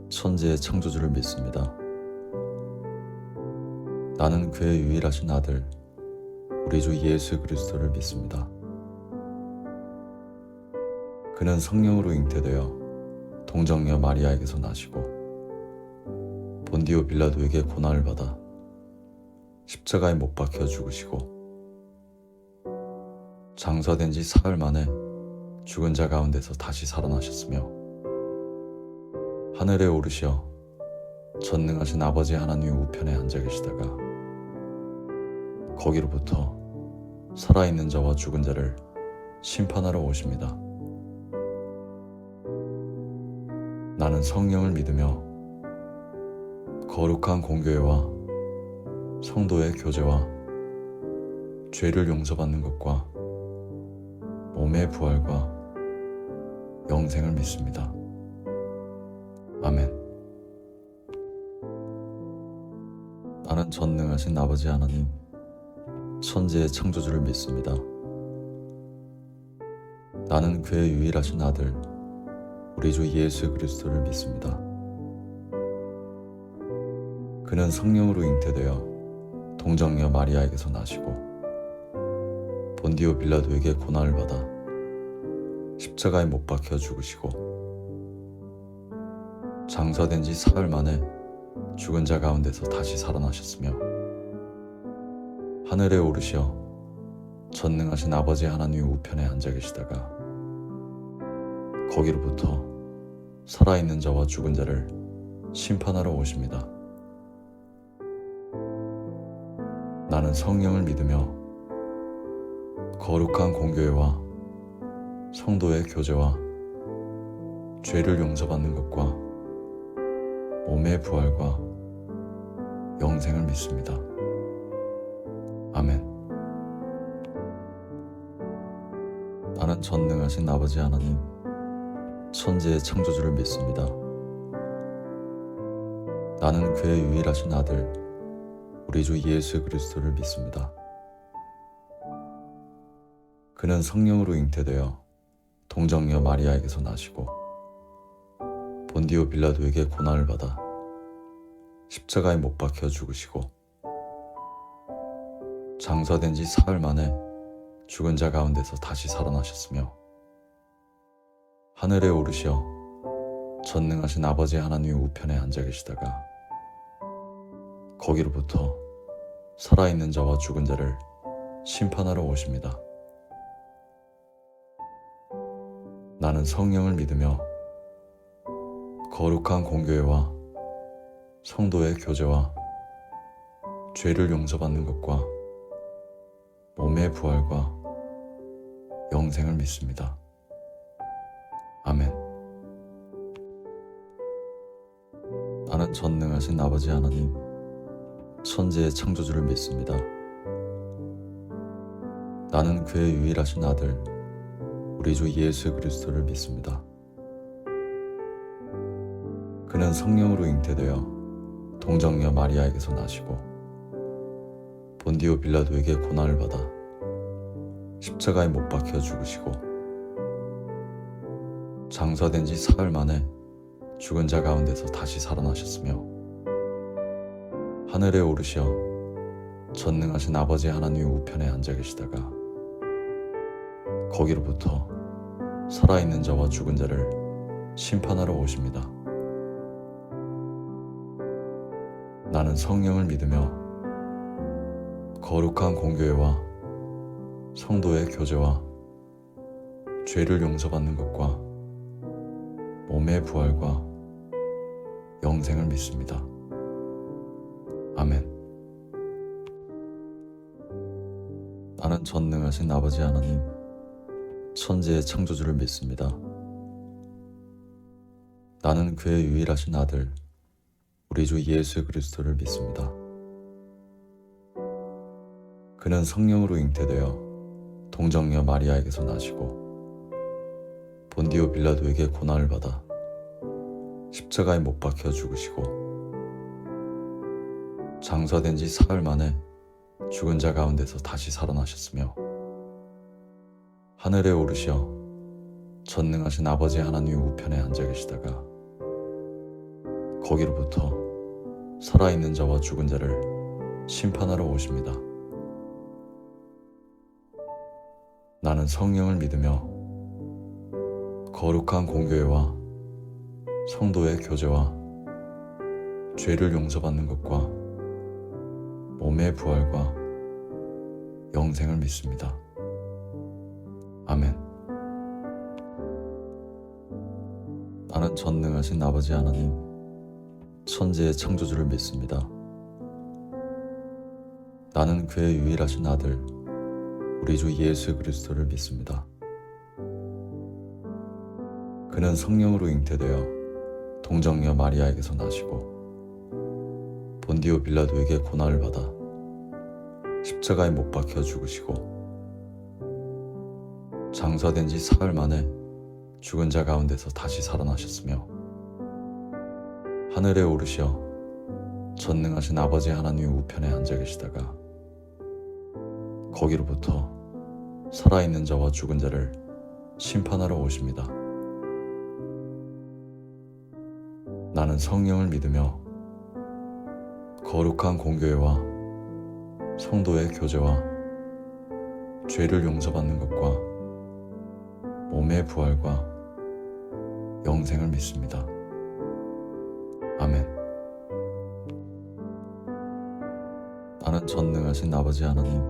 천지의 창조주를 믿습니다. 나는 그의 유일하신 아들, 우리 주 예수 그리스도를 믿습니다. 그는 성령으로 잉태되어 동정녀 마리아에게서 나시고 본디오 빌라도에게 고난을 받아 십자가에 못 박혀 죽으시고 장사된 지 사흘 만에 죽은 자 가운데서 다시 살아나셨으며 하늘에 오르시어 전능하신 아버지 하나님 우편에 앉아 계시다가 거기로부터 살아있는 자와 죽은 자를 심판하러 오십니다. 나는 성령을 믿으며 거룩한 공교회와 성도의 교제와 죄를 용서받는 것과 몸의 부활과 영생을 믿습니다. 아멘. 나는 전능하신 아버지 하나님, 천지의 창조주를 믿습니다. 나는 그의 유일하신 아들, 우리 주 예수 그리스도를 믿습니다. 그는 성령으로 잉태되어 동정녀 마리아에게서 나시고 본디오 빌라도에게 고난을 받아 십자가에 못 박혀 죽으시고 장사된 지 사흘 만에 죽은 자 가운데서 다시 살아나셨으며 하늘에 오르시어 전능하신 아버지 하나님 우편에 앉아 계시다가 거기로부터 살아있는 자와 죽은 자를 심판하러 오십니다. 나는 성령을 믿으며 거룩한 공교회와 성도의 교제와 죄를 용서받는 것과 몸의 부활과 영생을 믿습니다. 아멘. 나는 전능하신 아버지 하나님, 천지의 창조주를 믿습니다. 나는 그의 유일하신 아들, 우리 주 예수 그리스도를 믿습니다. 그는 성령으로 잉태되어 동정녀 마리아에게서 나시고 본디오 빌라도에게 고난을 받아 십자가에 못 박혀 죽으시고 장사된 지 사흘 만에 죽은 자 가운데서 다시 살아나셨으며 하늘에 오르시어 전능하신 아버지 하나님 우편에 앉아 계시다가 거기로부터 살아있는 자와 죽은 자를 심판하러 오십니다. 나는 성령을 믿으며 거룩한 공교회와 성도의 교제와 죄를 용서받는 것과 몸의 부활과 영생을 믿습니다. 아멘. 나는 전능하신 아버지 하나님, 천지의 창조주를 믿습니다. 나는 그의 유일하신 아들, 우리 주 예수 그리스도를 믿습니다. 그는 성령으로 잉태되어 동정녀 마리아에게서 나시고 본디오 빌라도에게 고난을 받아 십자가에 못 박혀 죽으시고 장사된 지 사흘 만에 죽은 자 가운데서 다시 살아나셨으며 하늘에 오르시어 전능하신 아버지 하나님 우편에 앉아 계시다가 거기로부터 살아있는 자와 죽은 자를 심판하러 오십니다. 나는 성령을 믿으며 거룩한 공교회와 성도의 교제와 죄를 용서받는 것과 몸의 부활과 영생을 믿습니다. 아멘. 나는 전능하신 아버지 하나님, 천지의 창조주를 믿습니다. 나는 그의 유일하신 아들, 우리 주 예수 그리스도를 믿습니다. 그는 성령으로 잉태되어 동정녀 마리아에게서 나시고 본디오 빌라도에게 고난을 받아 십자가에 못 박혀 죽으시고 장사된 지 사흘 만에 죽은 자 가운데서 다시 살아나셨으며 하늘에 오르시어 전능하신 아버지 하나님 우편에 앉아 계시다가 거기로부터 살아있는 자와 죽은 자를 심판하러 오십니다. 나는 성령을 믿으며 거룩한 공교회와 성도의 교제와 죄를 용서받는 것과 몸의 부활과 영생을 믿습니다. 아멘. 나는 전능하신 아버지 하나님, 천지의 창조주를 믿습니다. 나는 그의 유일하신 아들, 우리 주 예수 그리스도를 믿습니다. 그는 성령으로 잉태되어 동정녀 마리아에게서 나시고 본디오 빌라도에게 고난을 받아 십자가에 못 박혀 죽으시고 장사된 지 사흘 만에 죽은 자 가운데서 다시 살아나셨으며 하늘에 오르시어 전능하신 아버지 하나님 우편에 앉아 계시다가 거기로부터 살아있는 자와 죽은 자를 심판하러 오십니다. 나는 성령을 믿으며 거룩한 공교회와 성도의 교제와 죄를 용서받는 것과 몸의 부활과 영생을 믿습니다. 아멘. 나는 전능하신 아버지 하나님,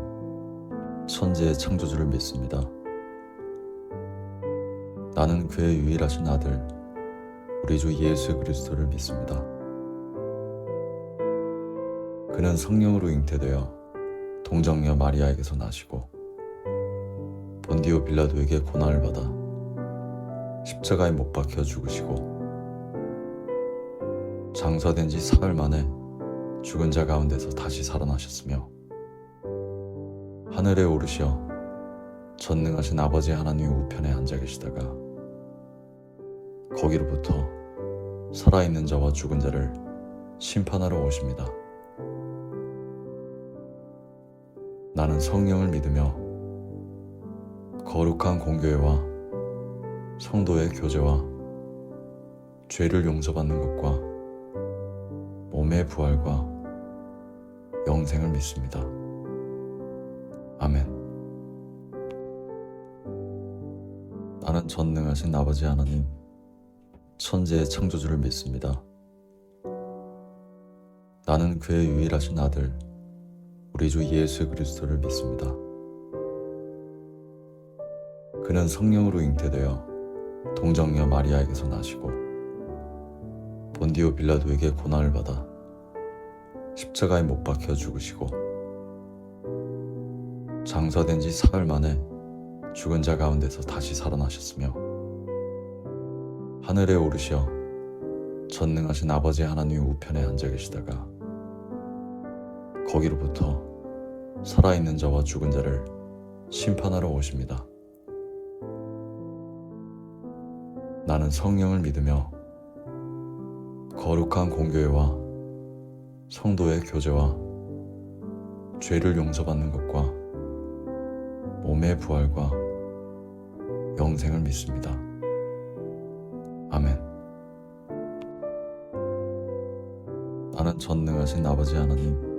천지의 창조주를 믿습니다. 나는 그의 유일하신 아들, 우리 주 예수 그리스도를 믿습니다. 그는 성령으로 잉태되어 동정녀 마리아에게서 나시고 본디오 빌라도에게 고난을 받아 십자가에 못 박혀 죽으시고 장사된 지 사흘 만에 죽은 자 가운데서 다시 살아나셨으며 하늘에 오르시어 전능하신 아버지 하나님 우편에 앉아 계시다가 거기로부터 살아있는 자와 죽은 자를 심판하러 오십니다. 나는 성령을 믿으며 거룩한 공교회와 성도의 교제와 죄를 용서받는 것과 몸의 부활과 영생을 믿습니다. 아멘. 나는 전능하신 아버지 하나님, 천지의 창조주를 믿습니다. 나는 그의 유일하신 아들, 우리 주 예수 그리스도를 믿습니다. 그는 성령으로 잉태되어 동정녀 마리아에게서 나시고 본디오 빌라도에게 고난을 받아 십자가에 못 박혀 죽으시고 장사된 지 사흘 만에 죽은 자 가운데서 다시 살아나셨으며 하늘에 오르시어 전능하신 아버지 하나님 우편에 앉아 계시다가 거기로부터 살아있는 자와 죽은 자를 심판하러 오십니다. 나는 성령을 믿으며 거룩한 공교회와 성도의 교제와 죄를 용서받는 것과 몸의 부활과 영생을 믿습니다. 아멘. 나는 전능하신 아버지 하나님,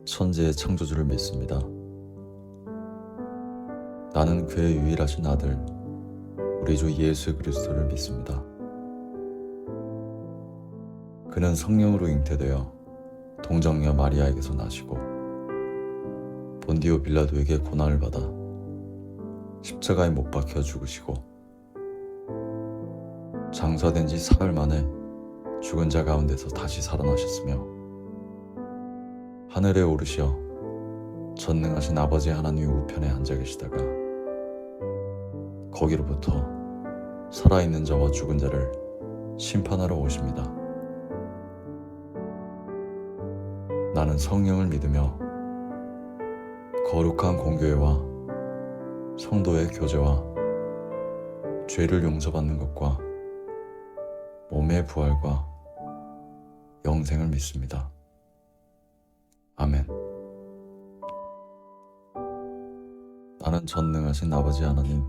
천지의 창조주를 믿습니다. 나는 그의 유일하신 아들, 우리 주 예수 그리스도를 믿습니다. 그는 성령으로 잉태되어 동정녀 마리아에게서 나시고 본디오 빌라도에게 고난을 받아 십자가에 못 박혀 죽으시고 장사된 지 사흘 만에 죽은 자 가운데서 다시 살아나셨으며 하늘에 오르시어 전능하신 아버지 하나님 우편에 앉아 계시다가 거기로부터 살아있는 자와 죽은 자를 심판하러 오십니다. 나는 성령을 믿으며 거룩한 공교회와 성도의 교제와 죄를 용서받는 것과 몸의 부활과 영생을 믿습니다. 아멘. 나는 전능하신 아버지 하나님,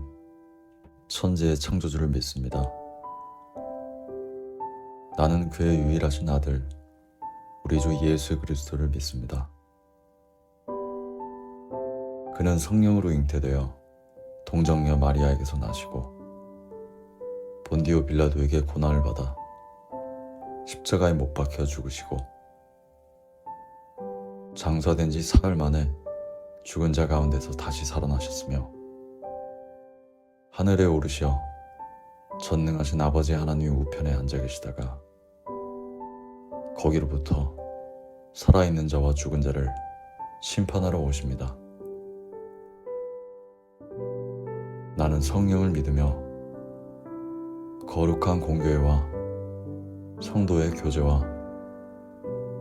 천지의 창조주를 믿습니다. 나는 그의 유일하신 아들, 우리 주 예수 그리스도를 믿습니다. 그는 성령으로 잉태되어 동정녀 마리아에게서 나시고 본디오 빌라도에게 고난을 받아 십자가에 못 박혀 죽으시고 장사된 지 사흘 만에 죽은 자 가운데서 다시 살아나셨으며 하늘에 오르시어 전능하신 아버지 하나님 우편에 앉아 계시다가 거기로부터 살아있는 자와 죽은 자를 심판하러 오십니다. 나는 성령을 믿으며 거룩한 공교회와 성도의 교제와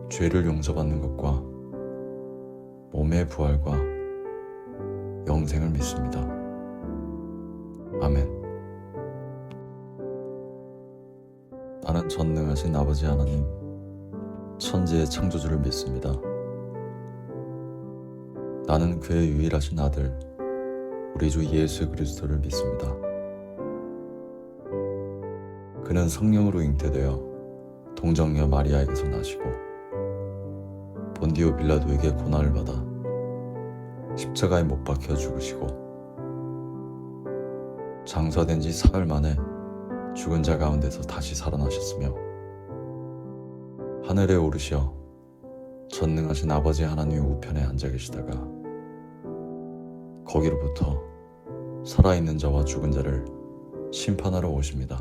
죄를 용서받는 것과 몸의 부활과 영생을 믿습니다. 아멘. 나는 전능하신 아버지 하나님, 천지의 창조주를 믿습니다. 나는 그의 유일하신 아들, 우리 주 예수 그리스도를 믿습니다. 그는 성령으로 잉태되어 동정녀 마리아에게서 나시고 본디오 빌라도에게 고난을 받아 십자가에 못 박혀 죽으시고 장사된 지 사흘 만에 죽은 자 가운데서 다시 살아나셨으며 하늘에 오르시어 전능하신 아버지 하나님 우편에 앉아 계시다가 거기로부터 살아있는 자와 죽은 자를 심판하러 오십니다.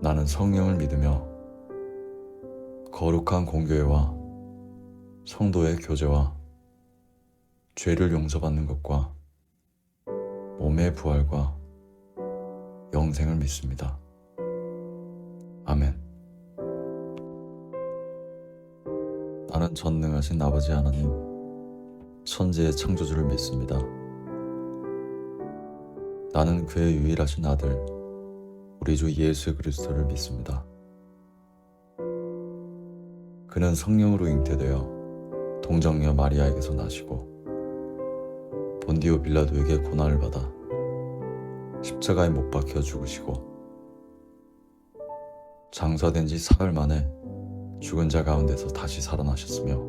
나는 성령을 믿으며 거룩한 공교회와 성도의 교제와 죄를 용서받는 것과 몸의 부활과 영생을 믿습니다. 아멘. 나는 전능하신 아버지 하나님, 천지의 창조주를 믿습니다. 나는 그의 유일하신 아들, 우리 주 예수 그리스도를 믿습니다. 그는 성령으로 잉태되어 동정녀 마리아에게서 나시고 본디오 빌라도에게 고난을 받아 십자가에 못 박혀 죽으시고 장사된 지 사흘 만에 죽은 자 가운데서 다시 살아나셨으며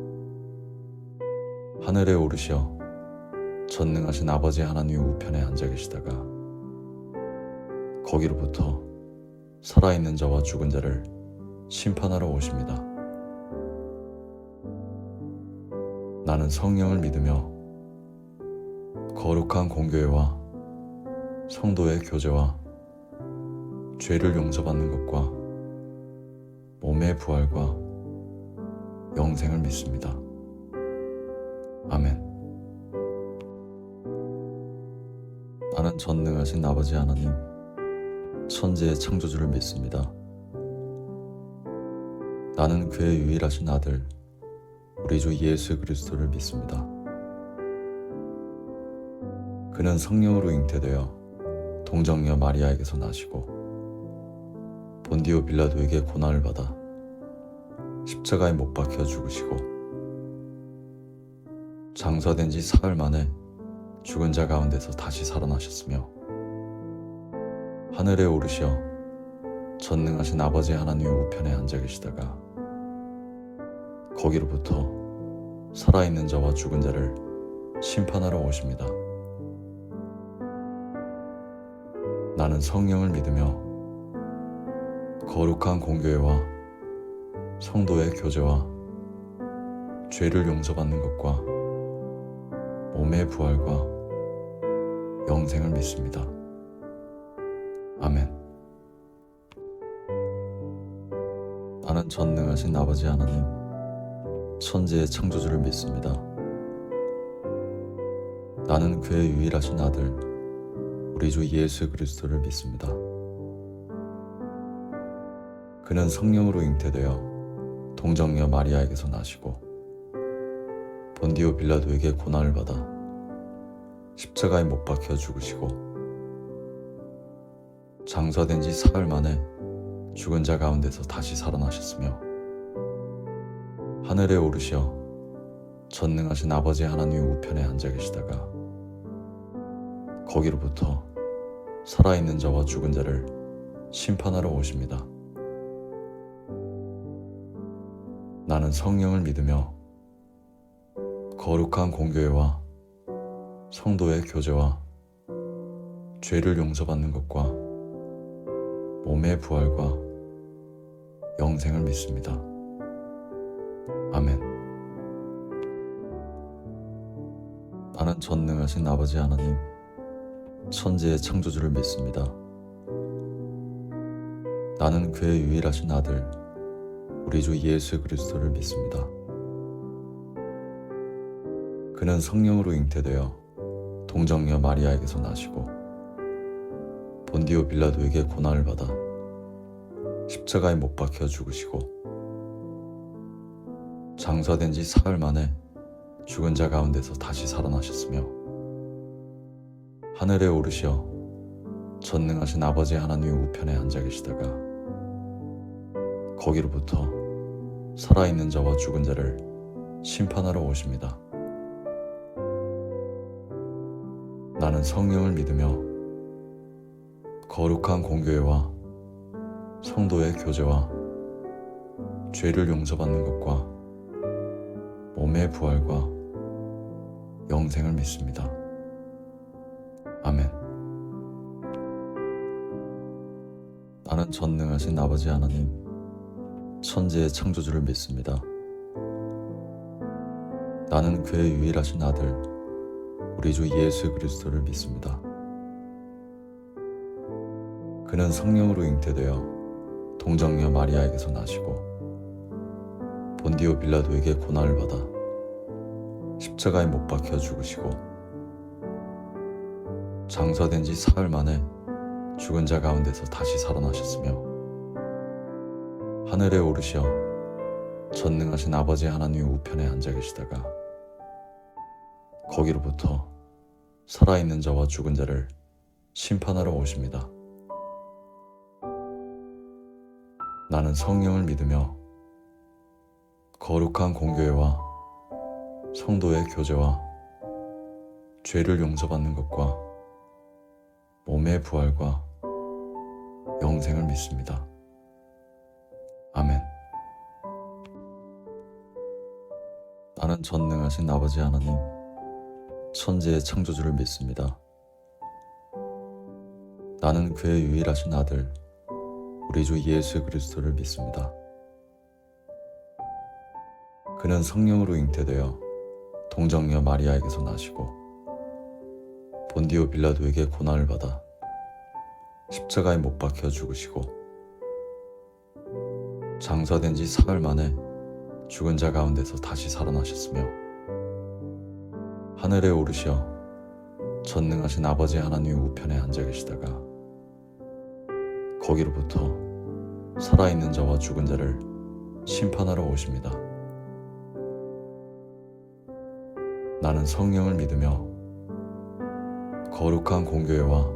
하늘에 오르시어 전능하신 아버지 하나님 우편에 앉아 계시다가 거기로부터 살아있는 자와 죽은 자를 심판하러 오십니다. 나는 성령을 믿으며 거룩한 공교회와 성도의 교제와 죄를 용서받는 것과 몸의 부활과 영생을 믿습니다. 아멘. 나는 전능하신 아버지 하나님, 천지의 창조주를 믿습니다. 나는 그의 유일하신 아들, 우리 주 예수 그리스도를 믿습니다. 그는 성령으로 잉태되어 동정녀 마리아에게서 나시고 본디오 빌라도에게 고난을 받아 십자가에 못 박혀 죽으시고 장사된 지 사흘 만에 죽은 자 가운데서 다시 살아나셨으며 하늘에 오르시어 전능하신 아버지 하나님 우편에 앉아 계시다가 거기로부터 살아있는 자와 죽은 자를 심판하러 오십니다. 나는 성령을 믿으며 거룩한 공교회와 성도의 교제와 죄를 용서받는 것과 몸의 부활과 영생을 믿습니다. 아멘. 나는 전능하신 아버지 하나님, 천지의 창조주를 믿습니다. 나는 그의 유일하신 아들, 우리 주 예수 그리스도를 믿습니다. 그는 성령으로 잉태되어 동정녀 마리아에게서 나시고 본디오 빌라도에게 고난을 받아 십자가에 못 박혀 죽으시고 장사된 지 사흘 만에 죽은 자 가운데서 다시 살아나셨으며 하늘에 오르시어 전능하신 아버지 하나님 우편에 앉아 계시다가 거기로부터 살아있는 자와 죽은 자를 심판하러 오십니다. 나는 성령을 믿으며 거룩한 공교회와 성도의 교제와 죄를 용서받는 것과 몸의 부활과 영생을 믿습니다. 아멘. 나는 전능하신 아버지 하나님, 천지의 창조주를 믿습니다. 나는 그의 유일하신 아들, 우리 주 예수 그리스도를 믿습니다. 그는 성령으로 잉태되어 동정녀 마리아에게서 나시고 본디오 빌라도에게 고난을 받아 십자가에 못 박혀 죽으시고 장사된 지 사흘 만에 죽은 자 가운데서 다시 살아나셨으며 하늘에 오르시어 전능하신 아버지 하나님 우편에 앉아 계시다가 거기로부터 살아있는 자와 죽은 자를 심판하러 오십니다. 나는 성령을 믿으며 거룩한 공교회와 성도의 교제와 죄를 용서받는 것과 몸의 부활과 영생을 믿습니다. 아멘. 나는 전능하신 아버지 하나님, 천지의 창조주를 믿습니다. 나는 그의 유일하신 아들, 우리 주 예수 그리스도를 믿습니다. 그는 성령으로 잉태되어 동정녀 마리아에게서 나시고 본디오 빌라도에게 고난을 받아 십자가에 못 박혀 죽으시고 장사된 지 사흘 만에 죽은 자 가운데서 다시 살아나셨으며 하늘에 오르시어 전능하신 아버지 하나님 우편에 앉아 계시다가 거기로부터 살아있는 자와 죽은 자를 심판하러 오십니다. 나는 성령을 믿으며 거룩한 공교회와 성도의 교제와 죄를 용서받는 것과 몸의 부활과 영생을 믿습니다. 아멘. 나는 전능하신 아버지 하나님, 천지의 창조주를 믿습니다. 나는 그의 유일하신 아들, 우리 주 예수 그리스도를 믿습니다. 그는 성령으로 잉태되어 동정녀 마리아에게서 나시고 본디오 빌라도에게 고난을 받아 십자가에 못 박혀 죽으시고 장사된 지 사흘 만에 죽은 자 가운데서 다시 살아나셨으며 하늘에 오르시어 전능하신 아버지 하나님 우편에 앉아 계시다가 거기로부터 살아있는 자와 죽은 자를 심판하러 오십니다. 나는 성령을 믿으며 거룩한 공교회와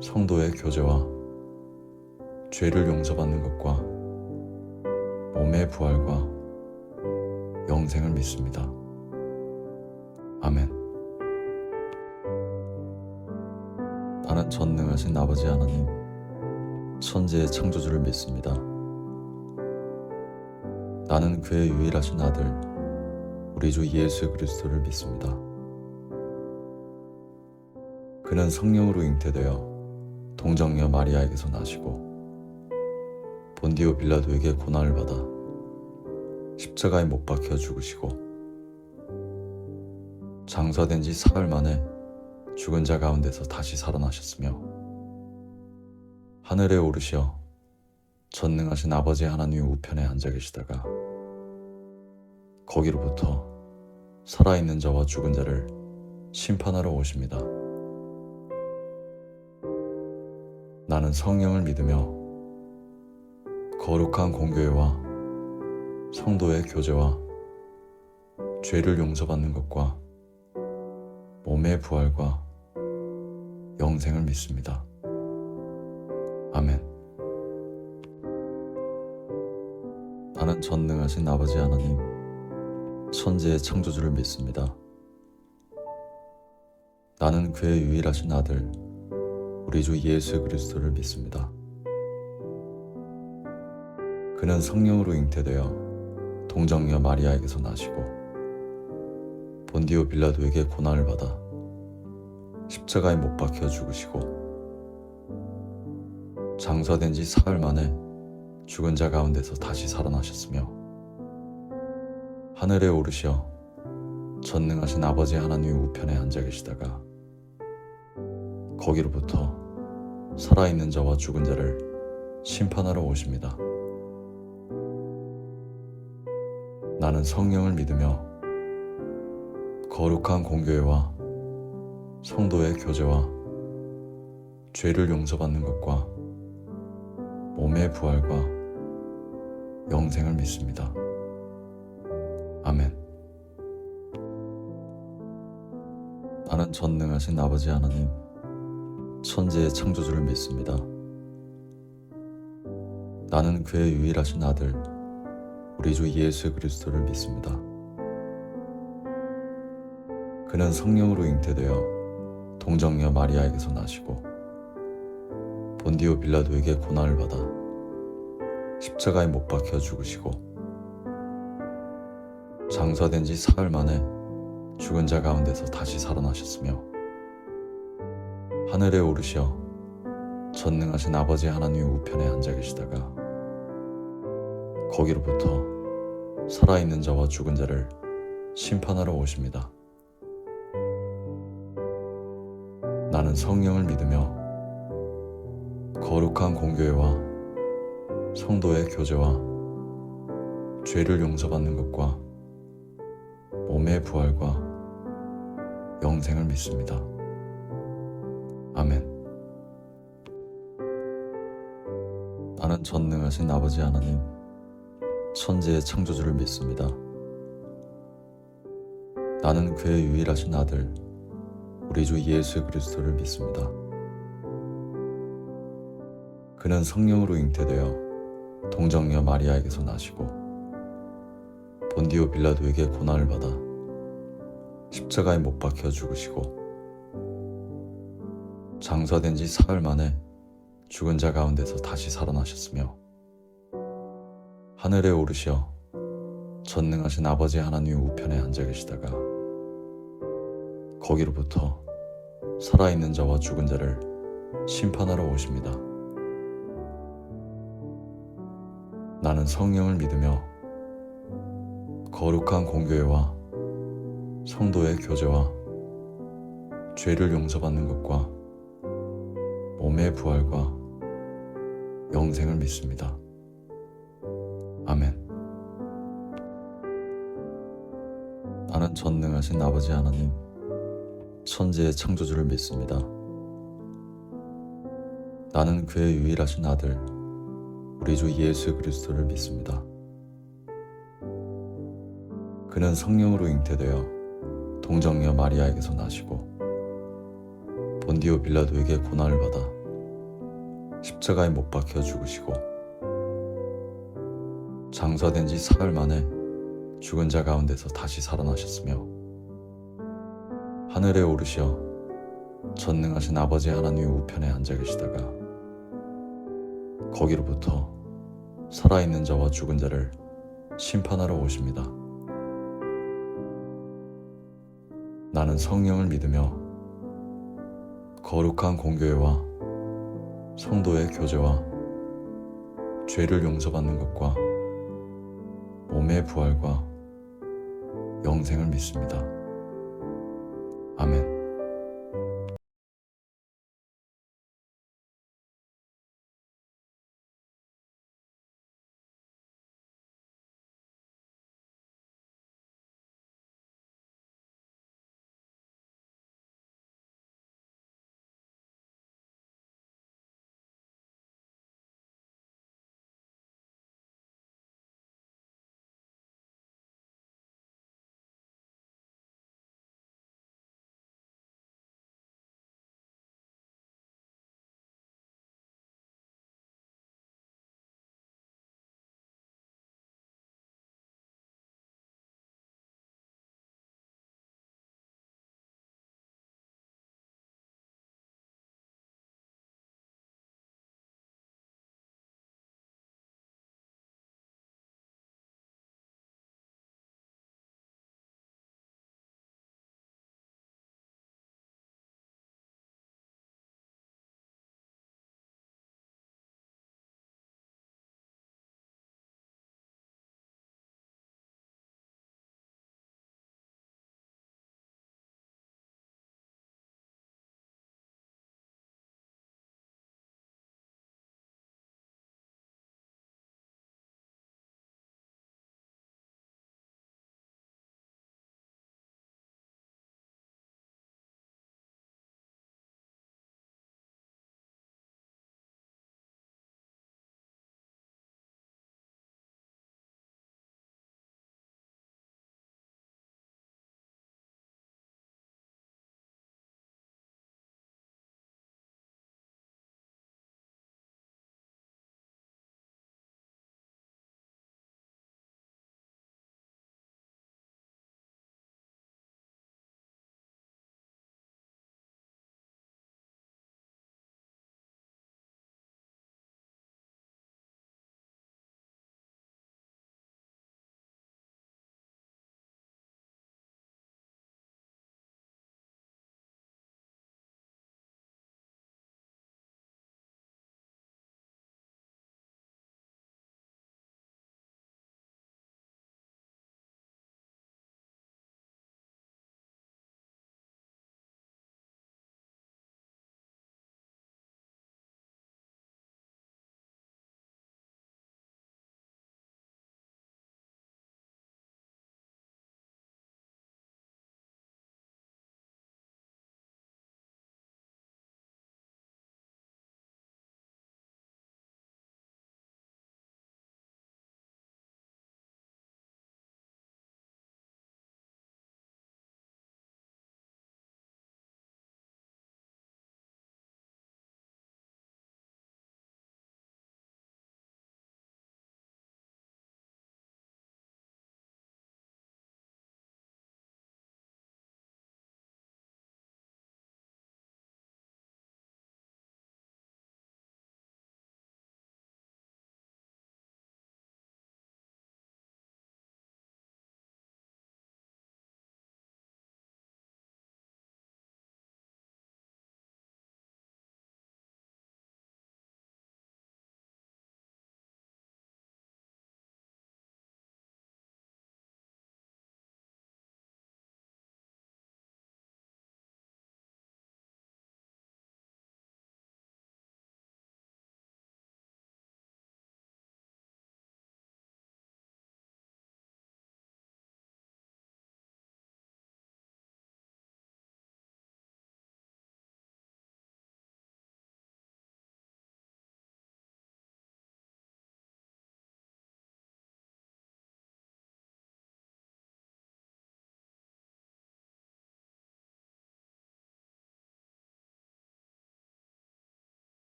성도의 교제와 죄를 용서받는 것과 몸의 부활과 영생을 믿습니다. 아멘. 나는 전능하신 아버지 하나님, 천지의 창조주를 믿습니다. 나는 그의 유일하신 아들, 우리 주 예수 그리스도를 믿습니다. 그는 성령으로 잉태되어 동정녀 마리아에게서 나시고 본디오 빌라도에게 고난을 받아 십자가에 못 박혀 죽으시고 장사된 지 사흘 만에 죽은 자 가운데서 다시 살아나셨으며 하늘에 오르시어 전능하신 아버지 하나님 우편에 앉아 계시다가 거기로부터 살아있는 자와 죽은 자를 심판하러 오십니다. 나는 성령을 믿으며 거룩한 공교회와 성도의 교제와 죄를 용서받는 것과 몸의 부활과 영생을 믿습니다. 아멘. 나는 전능하신 아버지 하나님, 천지의 창조주를 믿습니다. 나는 그의 유일하신 아들, 우리 주 예수 그리스도를 믿습니다. 그는 성령으로 잉태되어 동정녀 마리아에게서 나시고 본디오 빌라도에게 고난을 받아 십자가에 못 박혀 죽으시고 장사된 지 사흘 만에 죽은 자 가운데서 다시 살아나셨으며 하늘에 오르시어 전능하신 아버지 하나님의 우편에 앉아 계시다가 거기로부터 살아있는 자와 죽은 자를 심판하러 오십니다. 나는 성령을 믿으며 거룩한 공교회와 성도의 교제와 죄를 용서받는 것과 몸의 부활과 영생을 믿습니다. 아멘. 나는 전능하신 아버지 하나님, 천지의 창조주를 믿습니다. 나는 그의 유일하신 아들, 우리 주 예수 그리스도를 믿습니다. 그는 성령으로 잉태되어 동정녀 마리아에게서 나시고 본디오 빌라도에게 고난을 받아 십자가에 못 박혀 죽으시고 장사된 지 사흘 만에 죽은 자 가운데서 다시 살아나셨으며 하늘에 오르시어 전능하신 아버지 하나님의 우편에 앉아 계시다가 거기로부터 살아있는 자와 죽은 자를 심판하러 오십니다. 나는 성령을 믿으며 거룩한 공교회와 성도의 교제와 죄를 용서받는 것과 몸의 부활과 영생을 믿습니다. 아멘. 나는 전능하신 아버지 하나님, 천지의 창조주를 믿습니다. 나는 그의 유일하신 아들, 우리 주 예수 그리스도를 믿습니다. 그는 성령으로 잉태되어 동정녀 마리아에게서 나시고 본디오 빌라도에게 고난을 받아 십자가에 못 박혀 죽으시고 장사된 지 사흘 만에 죽은 자 가운데서 다시 살아나셨으며 하늘에 오르시어 전능하신 아버지 하나님의 우편에 앉아 계시다가 거기로부터 살아있는 자와 죽은 자를 심판하러 오십니다. 나는 성령을 믿으며 거룩한 공교회와 성도의 교제와 죄를 용서받는 것과 몸의 부활과 영생을 믿습니다. 아멘. 나는 전능하신 아버지 하나님, 천지의 창조주를 믿습니다. 나는 그의 유일하신 아들, 우리 주 예수 그리스도를 믿습니다. 그는 성령으로 잉태되어 동정녀 마리아에게서 나시고 본디오 빌라도에게 고난을 받아 십자가에 못 박혀 죽으시고 장사된 지 사흘 만에 죽은 자 가운데서 다시 살아나셨으며 하늘에 오르시어 전능하신 아버지 하나님의 우편에 앉아 계시다가 거기로부터 살아있는 자와 죽은 자를 심판하러 오십니다. 나는 성령을 믿으며 거룩한 공교회와 성도의 교제와 죄를 용서받는 것과 몸의 부활과 영생을 믿습니다. 아멘.